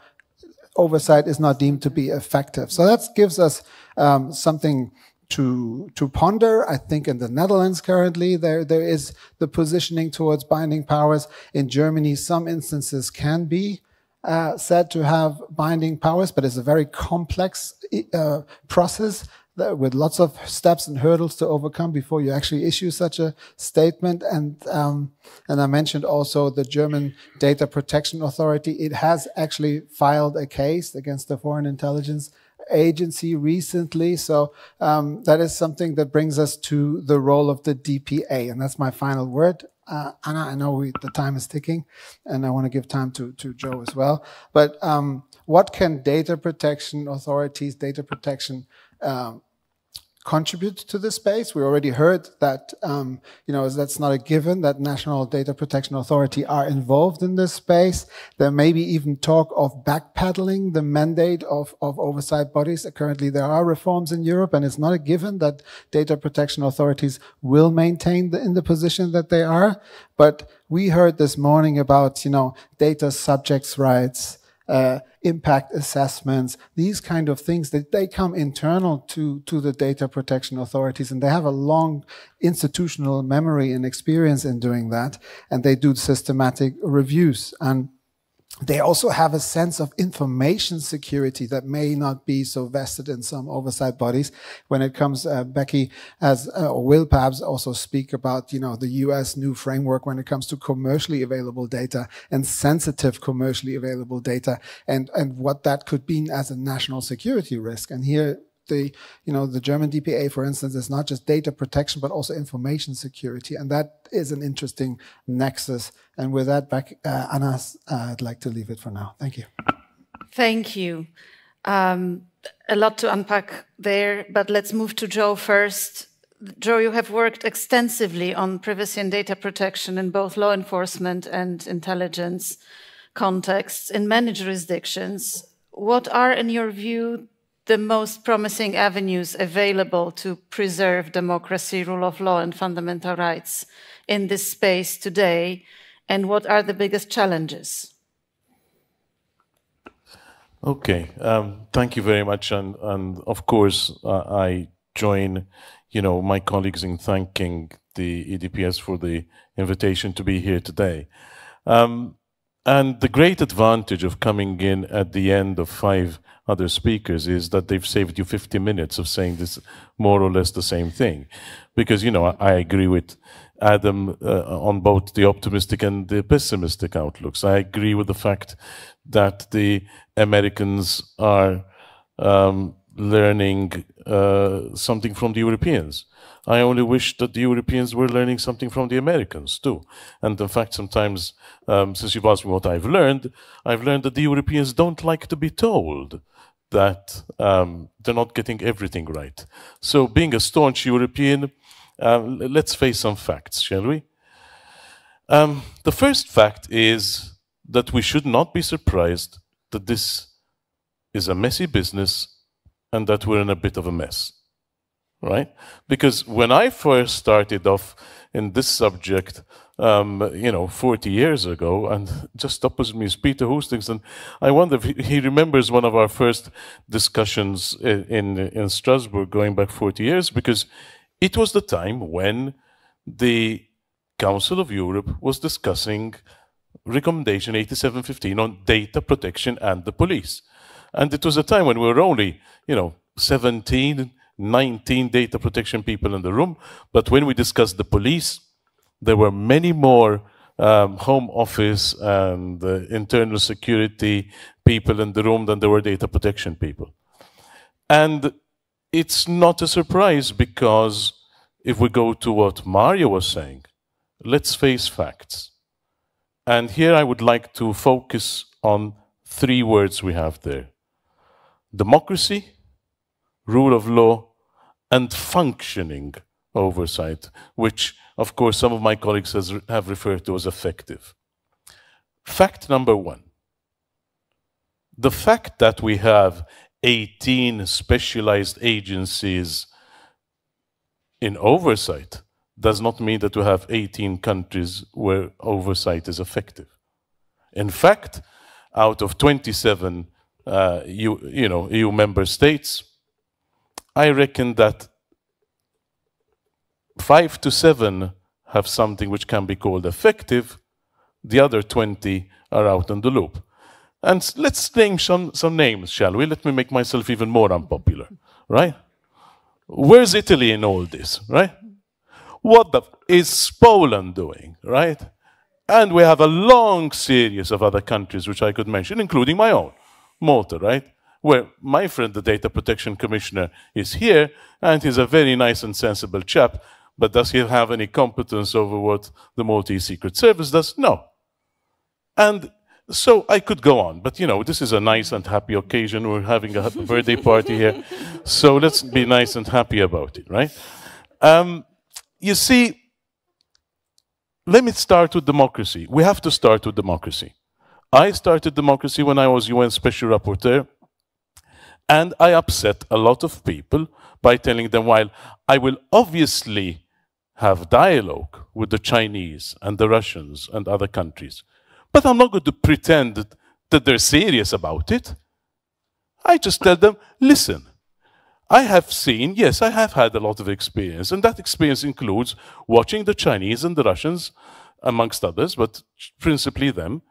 Speaker 6: oversight is not deemed to be effective. So that gives us something to ponder. I think in the Netherlands currently, there is the positioning towards binding powers. In Germany, some instances can be said to have binding powers, but it's a very complex process with lots of steps and hurdles to overcome before you actually issue such a statement. And I mentioned also the German Data Protection Authority. It has actually filed a case against the Foreign Intelligence Agency recently. So that is something that brings us to the role of the DPA. And that's my final word. Anna, I know the time is ticking, and I want to give time to Joe as well. But what can data protection authorities, data protection contribute to this space? We already heard that that's not a given that National Data Protection Authority are involved in this space. There may be even talk of backpedaling the mandate of oversight bodies. Currently, there are reforms in Europe, and it's not a given that data protection authorities will maintain in the position that they are. But we heard this morning about data subjects' rights, impact assessments, these kind of things, that they come internal to the data protection authorities, and they have a long institutional memory and experience in doing that, and they do systematic reviews. And they also have a sense of information security that may not be so vested in some oversight bodies. When it comes, Becky will perhaps also speak about, the US new framework when it comes to commercially available data and sensitive commercially available data, and what that could mean as a national security risk. And here, the German DPA, for instance, is not just data protection, but also information security. And that is an interesting nexus. And with that, Anna, I'd like to leave it for now. Thank you.
Speaker 1: Thank you. A lot to unpack there, but let's move to Joe first. Joe, you have worked extensively on privacy and data protection in both law enforcement and intelligence contexts in many jurisdictions. What are, in your view, the most promising avenues available to preserve democracy, rule of law, and fundamental rights in this space today? And what are the biggest challenges?
Speaker 7: Okay, thank you very much. And of course, I join, my colleagues in thanking the EDPS for the invitation to be here today. And the great advantage of coming in at the end of 5 other speakers is that they've saved you 50 minutes of saying this more or less the same thing. Because, I agree with Adam on both the optimistic and the pessimistic outlooks. I agree with the fact that the Americans are learning something from the Europeans. I only wish that the Europeans were learning something from the Americans too. And in fact, sometimes, since you've asked me what I've learned that the Europeans don't like to be told that they're not getting everything right. So being a staunch European, let's face some facts, shall we? The first fact is that we should not be surprised that this is a messy business and that we're in a bit of a mess, right? Because when I first started off in this subject, 40 years ago, and just opposite me is Peter Hustings, and I wonder if he remembers one of our first discussions in Strasbourg going back 40 years, because it was the time when the Council of Europe was discussing Recommendation 8715 on data protection and the police. And it was a time when we were only, 17, 19 data protection people in the room. But when we discussed the police, there were many more home office and internal security people in the room than there were data protection people. And it's not a surprise, because if we go to what Mario was saying, let's face facts. And here I would like to focus on 3 words we have there: democracy, rule of law, and functioning oversight, which, of course, some of my colleagues have referred to as effective. Fact number 1. The fact that we have 18 specialized agencies in oversight does not mean that we have 18 countries where oversight is effective. In fact, out of 27 EU member states, I reckon that 5 to 7 have something which can be called effective. The other 20 are out on the loop. And let's name some names, shall we? Let me make myself even more unpopular, right? Where's Italy in all this, right? What is Poland doing, right? And we have a long series of other countries which I could mention, including my own, Malta, right? Where my friend, the Data Protection Commissioner, is here, and he's a very nice and sensible chap, but does he have any competence over what the Maltese Secret Service does? No. And so I could go on, but this is a nice and happy occasion. We're having a happy birthday party here, so let's be nice and happy about it, right? You see, let me start with democracy. We have to start with democracy. I started democracy when I was UN Special Rapporteur, and I upset a lot of people by telling them, while I will obviously have dialogue with the Chinese and the Russians and other countries, but I'm not going to pretend that they're serious about it. I just tell them, listen, I have seen, yes, I have had a lot of experience, and that experience includes watching the Chinese and the Russians, amongst others, but principally them,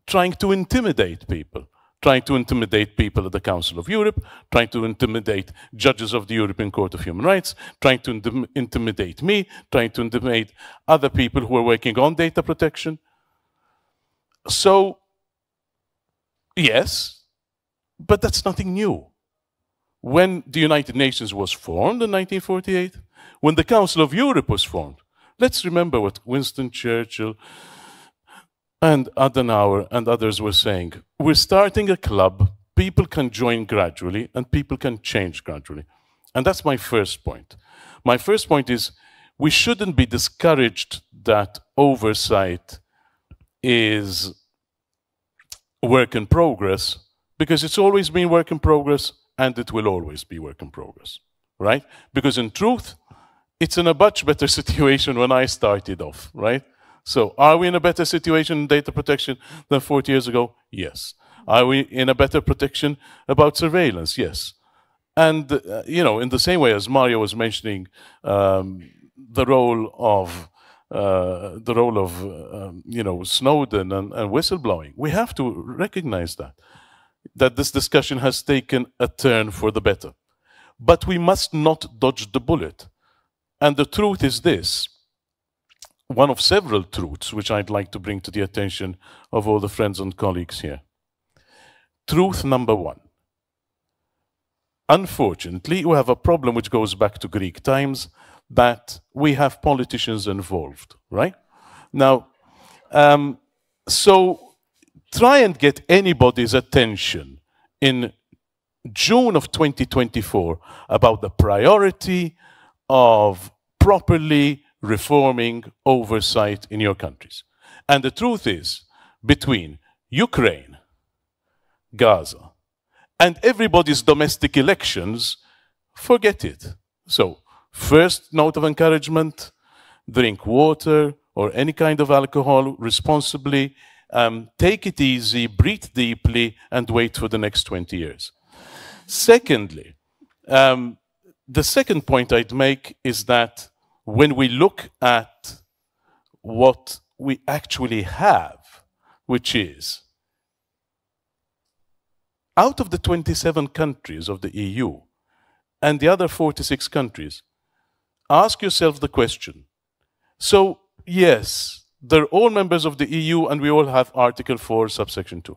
Speaker 7: trying to intimidate people. Trying to intimidate people at the Council of Europe, trying to intimidate judges of the European Court of Human Rights, trying to intimidate me, trying to intimidate other people who are working on data protection. So, yes, but that's nothing new. When the United Nations was formed in 1948, when the Council of Europe was formed, let's remember what Winston Churchill and Adenauer and others were saying. We're starting a club, people can join gradually, and people can change gradually. And that's my first point. My first point is, we shouldn't be discouraged that oversight is work in progress, because it's always been work in progress, and it will always be work in progress, right? Because in truth, it's in a much better situation when I started off, right? So are we in a better situation in data protection than 40 years ago? Yes. Are we in a better protection about surveillance? Yes. And, in the same way as Mario was mentioning the role of Snowden and whistleblowing, we have to recognize that this discussion has taken a turn for the better. But we must not dodge the bullet. And the truth is this. One of several truths which I'd like to bring to the attention of all the friends and colleagues here. Truth number 1. unfortunately, we have a problem which goes back to Greek times, that we have politicians involved, right? Now, so try and get anybody's attention in June of 2024 about the priority of properly reforming oversight in your countries. And the truth is, between Ukraine, Gaza, and everybody's domestic elections, forget it. So, first note of encouragement, drink water or any kind of alcohol responsibly, take it easy, breathe deeply, and wait for the next 20 years. Secondly, the second point I'd make is that when we look at what we actually have, which is, out of the 27 countries of the EU and the other 46 countries, ask yourself the question. So, yes, they're all members of the EU and we all have Article 4, subsection 2.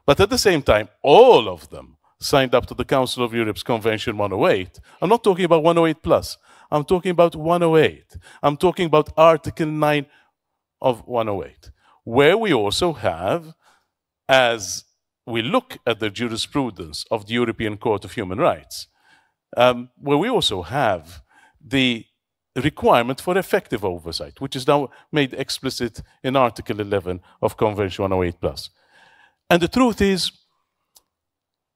Speaker 7: But at the same time, all of them signed up to the Council of Europe's Convention 108. I'm not talking about 108 plus. I'm talking about 108. I'm talking about Article 9 of 108, where we also have, as we look at the jurisprudence of the European Court of Human Rights, where we also have the requirement for effective oversight, which is now made explicit in Article 11 of Convention 108 plus. And the truth is,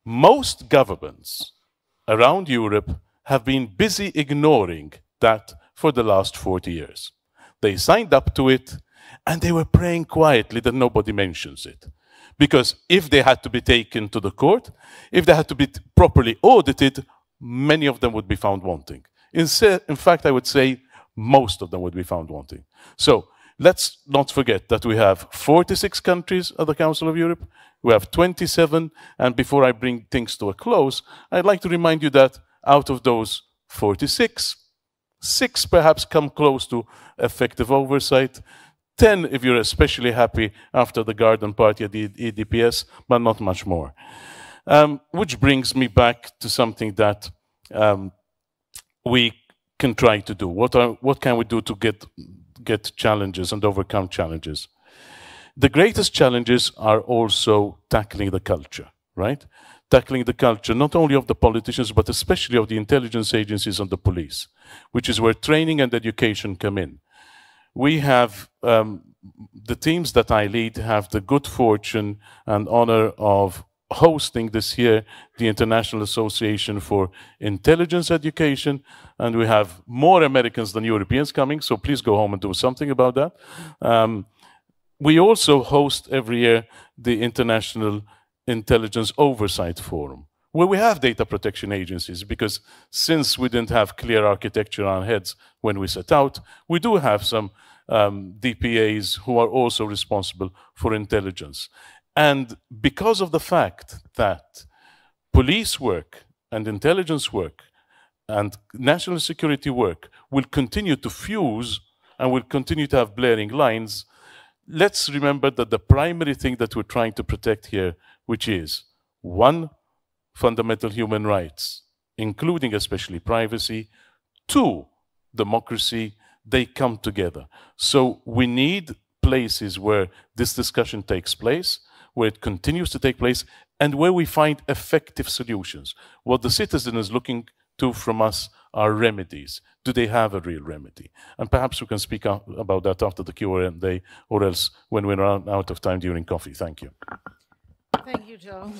Speaker 7: most governments around Europe have been busy ignoring that for the last 40 years. They signed up to it, and they were praying quietly that nobody mentions it. Because if they had to be taken to the court, if they had to be properly audited, many of them would be found wanting. In fact, I would say most of them would be found wanting. So let's not forget that we have 46 countries at the Council of Europe, we have 27, and before I bring things to a close, I'd like to remind you that out of those 46, 6 perhaps come close to effective oversight, 10 if you're especially happy after the garden party at the EDPS, but not much more. Which brings me back to something that we can try to do. What can we do to get challenges and overcome challenges? The greatest challenges are also tackling the culture, right? Tackling the culture, not only of the politicians, but especially of the intelligence agencies and the police, which is where training and education come in. We have, the teams that I lead have the good fortune and honor of hosting this year the International Association for Intelligence Education, and we have more Americans than Europeans coming, so please go home and do something about that. We also host every year the International Intelligence Oversight Forum, where we have data protection agencies, because since we didn't have clear architecture on heads when we set out, we do have some DPAs who are also responsible for intelligence. And because of the fact that police work and intelligence work and national security work will continue to fuse and will continue to have blaring lines, let's remember that the primary thing that we're trying to protect here, which is, 1, fundamental human rights, including especially privacy, 2, democracy, they come together. So we need places where this discussion takes place, where it continues to take place, and where we find effective solutions. What the citizen is looking to from us are remedies. Do they have a real remedy? And perhaps we can speak about that after the Q&A, or else when we run out of time during coffee. Thank you.
Speaker 1: Thank you, Joe.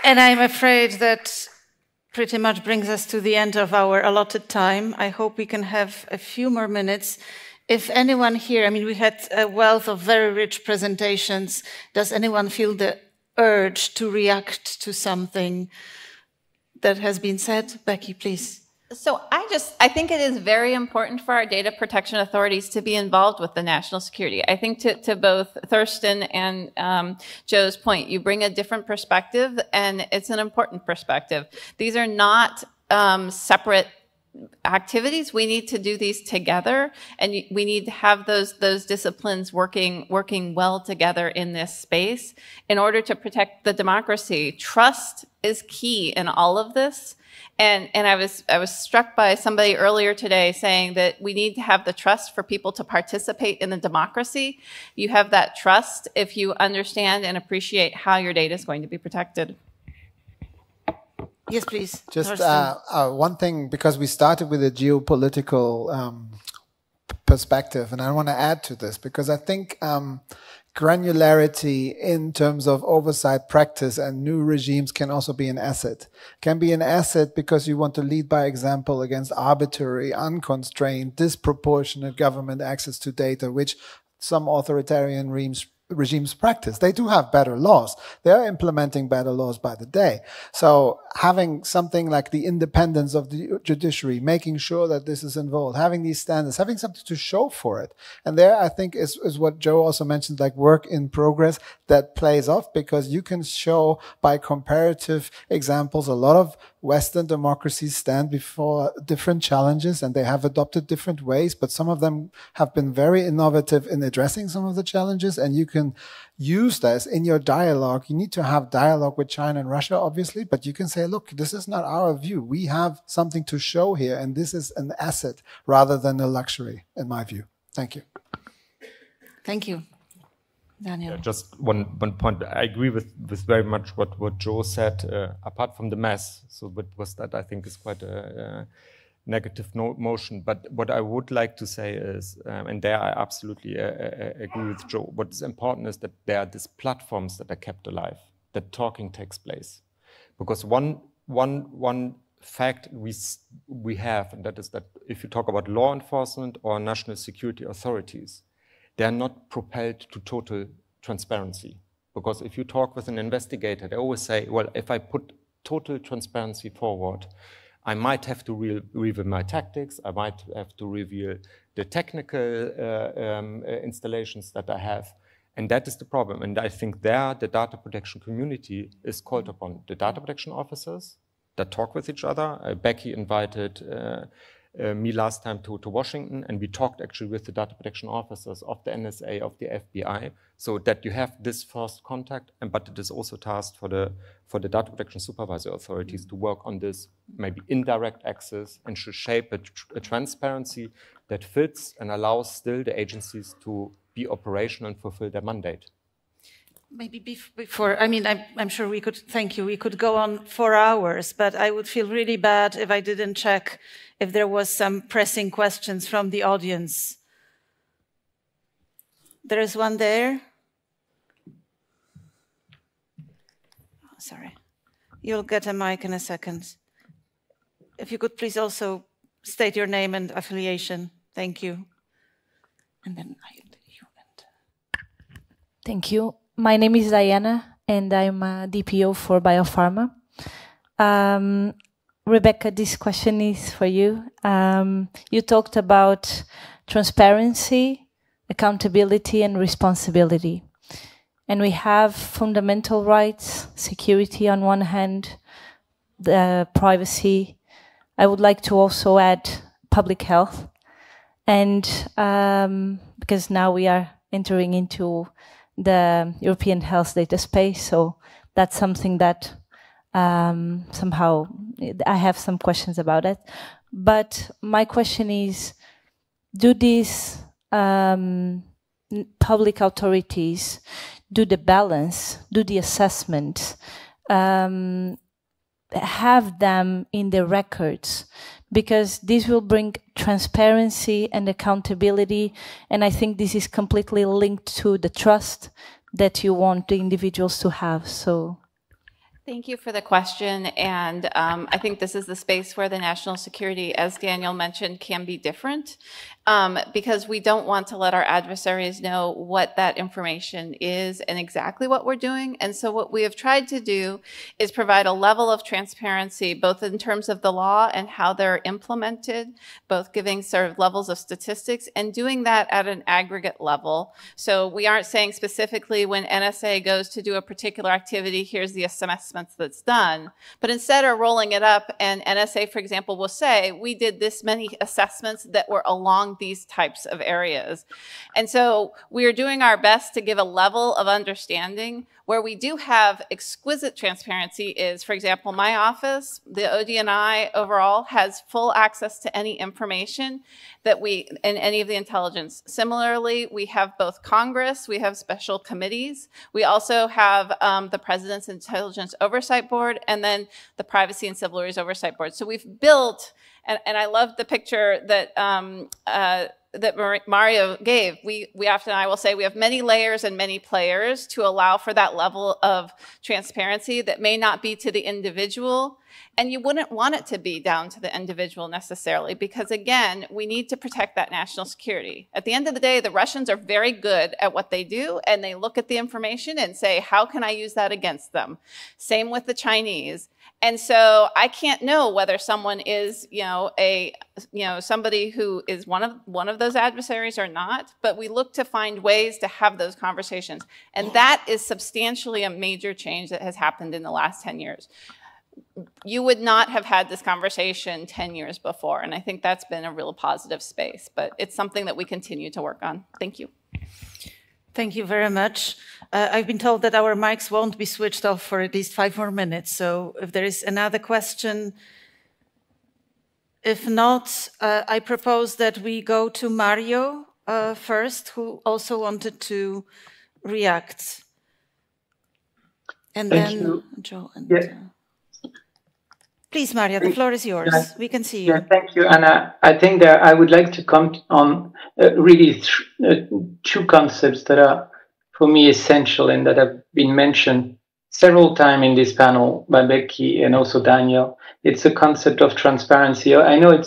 Speaker 1: And I'm afraid that pretty much brings us to the end of our allotted time. I hope we can have a few more minutes. If anyone here, I mean, we had a wealth of very rich presentations. Does anyone feel the urge to react to something that has been said? Becky, please.
Speaker 4: So I think it is very important for our data protection authorities to be involved with the national security. I think to both Thurston and Joe's point, you bring a different perspective, and it's an important perspective. These are not separate activities. We need to do these together, and we need to have those disciplines working well together in this space in order to protect the democracy. Trust is key in all of this. And I was struck by somebody earlier today saying that we need to have the trust for people to participate in the democracy. You have that trust if you understand and appreciate how your data is going to be protected.
Speaker 1: Yes, please.
Speaker 6: Just one thing, because we started with a geopolitical perspective, and I want to add to this, because I think granularity in terms of oversight practice and new regimes can also be an asset. Can be an asset because you want to lead by example against arbitrary, unconstrained, disproportionate government access to data, which some authoritarian regimes practice. They do have better laws. They are implementing better laws by the day. So having something like the independence of the judiciary, making sure that this is involved, having these standards, having something to show for it. And there, I think, is what Joe also mentioned, like work in progress that plays off, because you can show by comparative examples. A lot of Western democracies stand before different challenges, and they have adopted different ways, but some of them have been very innovative in addressing some of the challenges, and you can use this in your dialogue. You need to have dialogue with China and Russia, obviously, but you can say, look, this is not our view. We have something to show here, and this is an asset rather than a luxury, in my view. Thank you.
Speaker 1: Thank you. Daniel.
Speaker 3: Yeah, just one point. I agree with very much what Joe said, apart from the mess. So what was that, I think, is quite a negative motion. But what I would like to say is, and there I absolutely agree with Joe, what is important is that there are these platforms that are kept alive, that talking takes place. Because one fact we have, and that is that if you talk about law enforcement or national security authorities, they are not propelled to total transparency. Because if you talk with an investigator, they always say, well, if I put total transparency forward, I might have to reveal my tactics, I might have to reveal the technical installations that I have. And that is the problem. And I think there, the data protection community is called upon. The data protection officers that talk with each other. Becky invited me last time to Washington, and we talked actually with the data protection officers of the NSA, of the FBI, so that you have this first contact, but it is also tasked for the data protection supervisory authorities to work on this maybe indirect access and to shape a transparency that fits and allows still the agencies to be operational and fulfill their mandate.
Speaker 1: Maybe before, I mean, I'm sure we could, thank you, we could go on for hours, but I would feel really bad if I didn't check if there was some pressing questions from the audience. There is one there. Oh, sorry. You'll get a mic in a second. If you could please also state your name and affiliation. Thank you. And then you.
Speaker 8: Thank you. My name is Diana, and I'm a DPO for Biopharma. Rebecca, this question is for you. You talked about transparency, accountability, and responsibility. And we have fundamental rights, security on one hand, the privacy. I would like to also add public health. And because now we are entering into the European health data space, so that's something that somehow I have some questions about it. But my question is, do these public authorities do the balance, do the assessment, have them in the records? Because this will bring transparency and accountability, and I think this is completely linked to the trust that you want the individuals to have. So,
Speaker 4: thank you for the question, and I think this is the space where the national security, as Daniel mentioned, can be different. because we don't want to let our adversaries know what that information is and exactly what we're doing. And so what we have tried to do is provide a level of transparency, both in terms of the law and how they're implemented, both giving sort of levels of statistics and doing that at an aggregate level. So we aren't saying specifically when NSA goes to do a particular activity, here's the assessments that's done, but instead are rolling it up, and NSA, for example, will say, we did this many assessments that were along these types of areas. And so we are doing our best to give a level of understanding. Where we do have exquisite transparency is, for example, my office, the ODNI overall, has full access to any information that in any of the intelligence. Similarly, we have both Congress, we have special committees. We also have the President's Intelligence Oversight Board, and then the Privacy and Civil Liberties Oversight Board. So we've built, and I love the picture that that Mario gave. We often, I will say, we have many layers and many players to allow for that level of transparency that may not be to the individual. And you wouldn't want it to be down to the individual necessarily, because again, we need to protect that national security. At the end of the day, the Russians are very good at what they do, and they look at the information and say, how can I use that against them? Same with the Chinese. And so I can't know whether someone is, somebody who is one of those adversaries or not, but we look to find ways to have those conversations. And that is substantially a major change that has happened in the last 10 years. You would not have had this conversation 10 years before, and I think that's been a real positive space, but it's something that we continue to work on. Thank you.
Speaker 1: Thank you very much. I've been told that our mics won't be switched off for at least 5 more minutes, so if there is another question. If not, I propose that we go to Mario first, who also wanted to react. And
Speaker 5: Thank
Speaker 1: then
Speaker 5: you.
Speaker 1: Joe. And,
Speaker 5: yeah.
Speaker 1: Please, Maria, the floor is yours.
Speaker 5: Yeah.
Speaker 1: We can see you.
Speaker 5: Yeah, thank you, Anna. I think that I would like to come on really two concepts that are, for me, essential and that have been mentioned several times in this panel by Becky and also Daniel. It's a concept of transparency. I know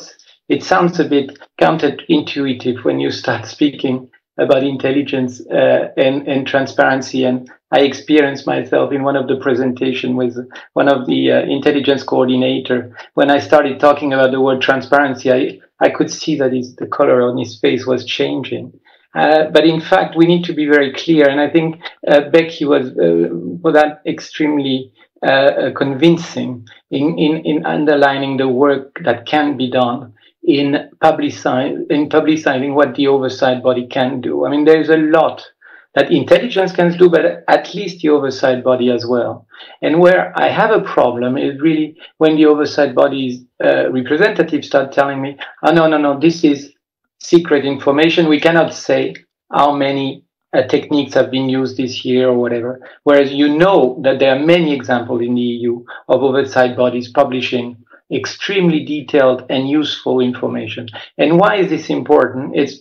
Speaker 5: it sounds a bit counterintuitive when you start speaking about intelligence and transparency. And I experienced myself in one of the presentations with one of the intelligence coordinator. When I started talking about the word transparency, I could see that the color on his face was changing. But in fact, we need to be very clear. And I think Becky was for that extremely convincing in underlining the work that can be done in publicizing what the oversight body can do. I mean, there is a lot that intelligence can do, but at least the oversight body as well. And where I have a problem is really when the oversight body's representatives start telling me, oh, no, this is secret information. We cannot say how many techniques have been used this year or whatever. Whereas you know that there are many examples in the EU of oversight bodies publishing extremely detailed and useful information. And why is this important? It's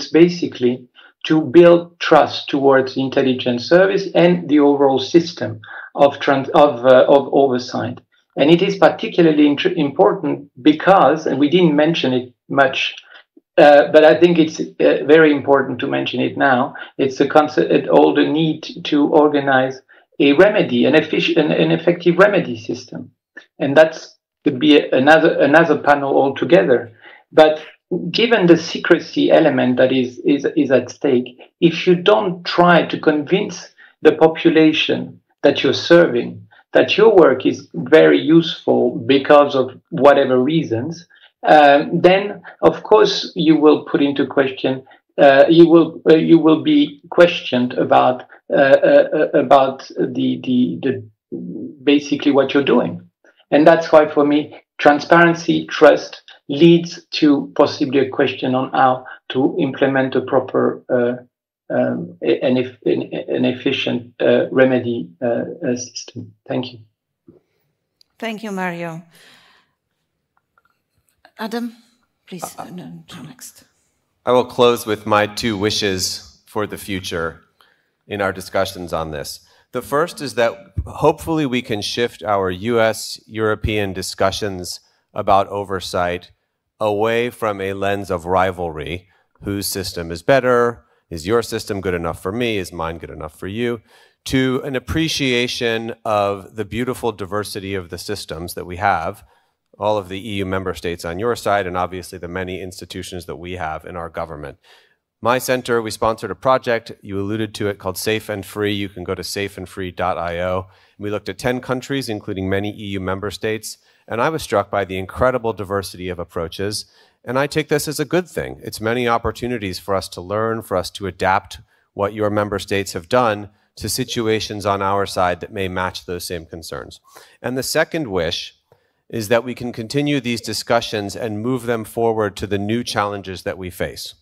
Speaker 5: basically to build trust towards the intelligence service and the overall system of oversight. And it is particularly important because, and we didn't mention it much, but I think it's very important to mention it now. It's the concept, all the need to organize a remedy, an effective remedy system, and that's could be another panel altogether. But given the secrecy element that is at stake, if you don't try to convince the population that you're serving that your work is very useful because of whatever reasons, then of course you will put into question. You will be questioned about the basically what you're doing. And that's why, for me, transparency, trust leads to possibly a question on how to implement a proper an efficient remedy system. Thank you.
Speaker 1: Thank you, Mario. Adam, please, next.
Speaker 2: I will close with my 2 wishes for the future in our discussions on this. The first is that hopefully we can shift our US-European discussions about oversight away from a lens of rivalry, whose system is better, is your system good enough for me, is mine good enough for you, to an appreciation of the beautiful diversity of the systems that we have, all of the EU member states on your side, and obviously the many institutions that we have in our government. My center, we sponsored a project, you alluded to it, called Safe and Free. You can go to safeandfree.io. We looked at 10 countries, including many EU member states, and I was struck by the incredible diversity of approaches. And I take this as a good thing. It's many opportunities for us to learn, for us to adapt what your member states have done to situations on our side that may match those same concerns. And the second wish is that we can continue these discussions and move them forward to the new challenges that we face,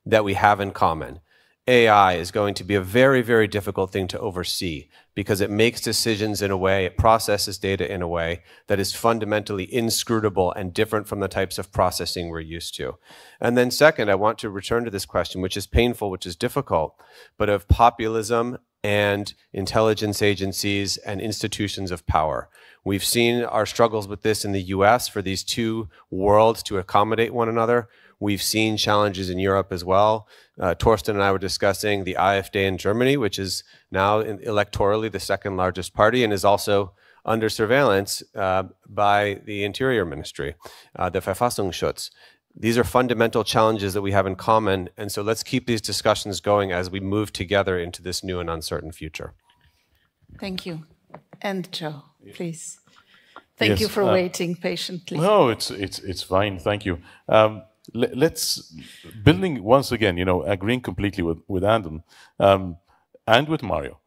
Speaker 2: that we have in common. AI is going to be a very, very difficult thing to oversee because it makes decisions in a way, it processes data in a way that is fundamentally inscrutable and different from the types of processing we're used to. And then second, I want to return to this question, which is painful, which is difficult, but of populism and intelligence agencies and institutions of power. We've seen our struggles with this in the US for these two worlds to accommodate one another. We've seen challenges in Europe as well. Torsten and I were discussing the AfD in Germany, which is now electorally the second largest party and is also under surveillance by the Interior Ministry, the Verfassungsschutz. These are fundamental challenges that we have in common, and so let's keep these discussions going as we move together into this new and uncertain future.
Speaker 1: Thank you. And Joe, please. Thank you for waiting patiently.
Speaker 7: No, it's fine. Thank you. Let's, building once again, agreeing completely with Adam and with Mario,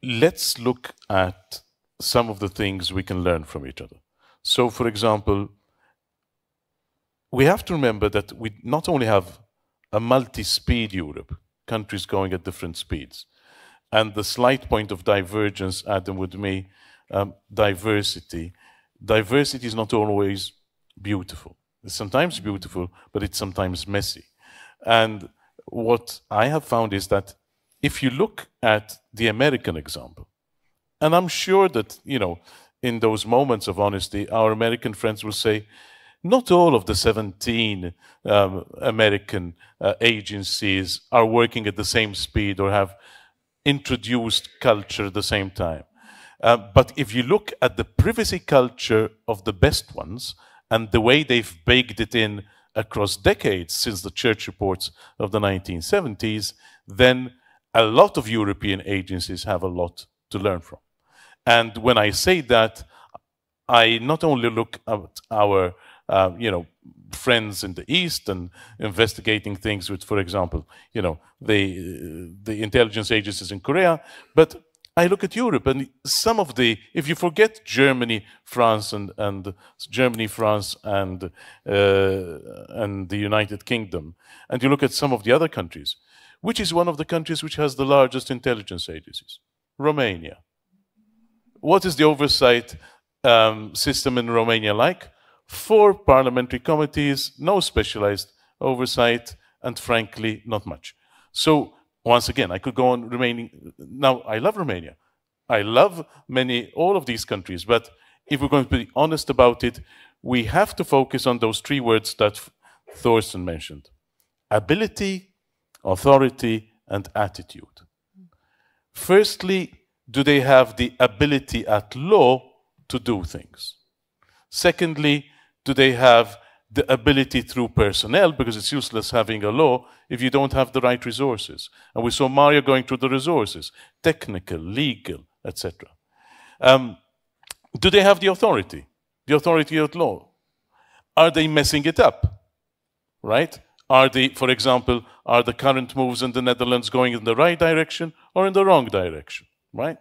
Speaker 7: let's look at some of the things we can learn from each other. So, for example, we have to remember that we not only have a multi-speed Europe, countries going at different speeds, and the slight point of divergence, Adam, with me, diversity. Diversity is not always beautiful. It's sometimes beautiful, but it's sometimes messy. And what I have found is that if you look at the American example, and I'm sure that, in those moments of honesty, our American friends will say, not all of the 17 American agencies are working at the same speed or have introduced culture at the same time. But if you look at the privacy culture of the best ones and the way they've baked it in across decades since the Church reports of the 1970s, then a lot of European agencies have a lot to learn from. And when I say that, I not only look at our friends in the East and investigating things with, for example, the intelligence agencies in Korea, but I look at Europe and some of the, if you forget Germany, France, and the United Kingdom, and you look at some of the other countries, which is one of the countries which has the largest intelligence agencies? Romania. What is the oversight system in Romania like? 4 parliamentary committees, no specialized oversight, and frankly, not much. So, once again, I could go on remaining. Now, I love Romania. I love all of these countries, but if we're going to be honest about it, we have to focus on those 3 words that Thorsten mentioned. Ability, authority, and attitude. Firstly, do they have the ability at law to do things? Secondly, do they have the ability through personnel, because it's useless having a law if you don't have the right resources. And we saw Mario going through the resources, technical, legal, etc. Do they have the authority of law? Are they messing it up, right? Are they, for example, are the current moves in the Netherlands going in the right direction or in the wrong direction, right?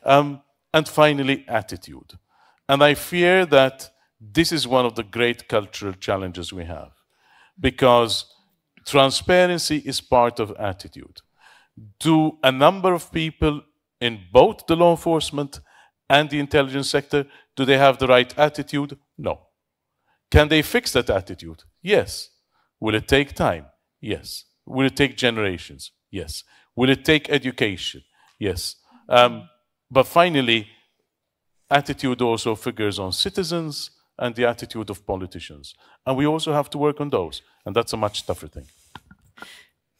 Speaker 7: And finally, attitude. And I fear that this is one of the great cultural challenges we have, because transparency is part of attitude. Do a number of people in both the law enforcement and the intelligence sector, do they have the right attitude? No. Can they fix that attitude? Yes. Will it take time? Yes. Will it take generations? Yes. Will it take education? Yes. But finally, attitude also figures on citizens and the attitude of politicians. And we also have to work on those, and that's a much tougher thing.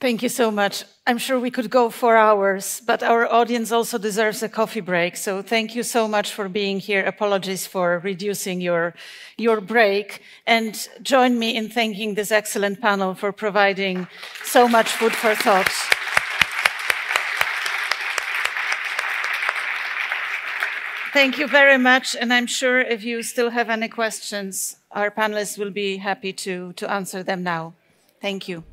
Speaker 1: Thank you so much. I'm sure we could go for hours, but our audience also deserves a coffee break. So thank you so much for being here. Apologies for reducing your break. And join me in thanking this excellent panel for providing so much food for thought. Thank you very much. And I'm sure if you still have any questions, our panelists will be happy to answer them now. Thank you.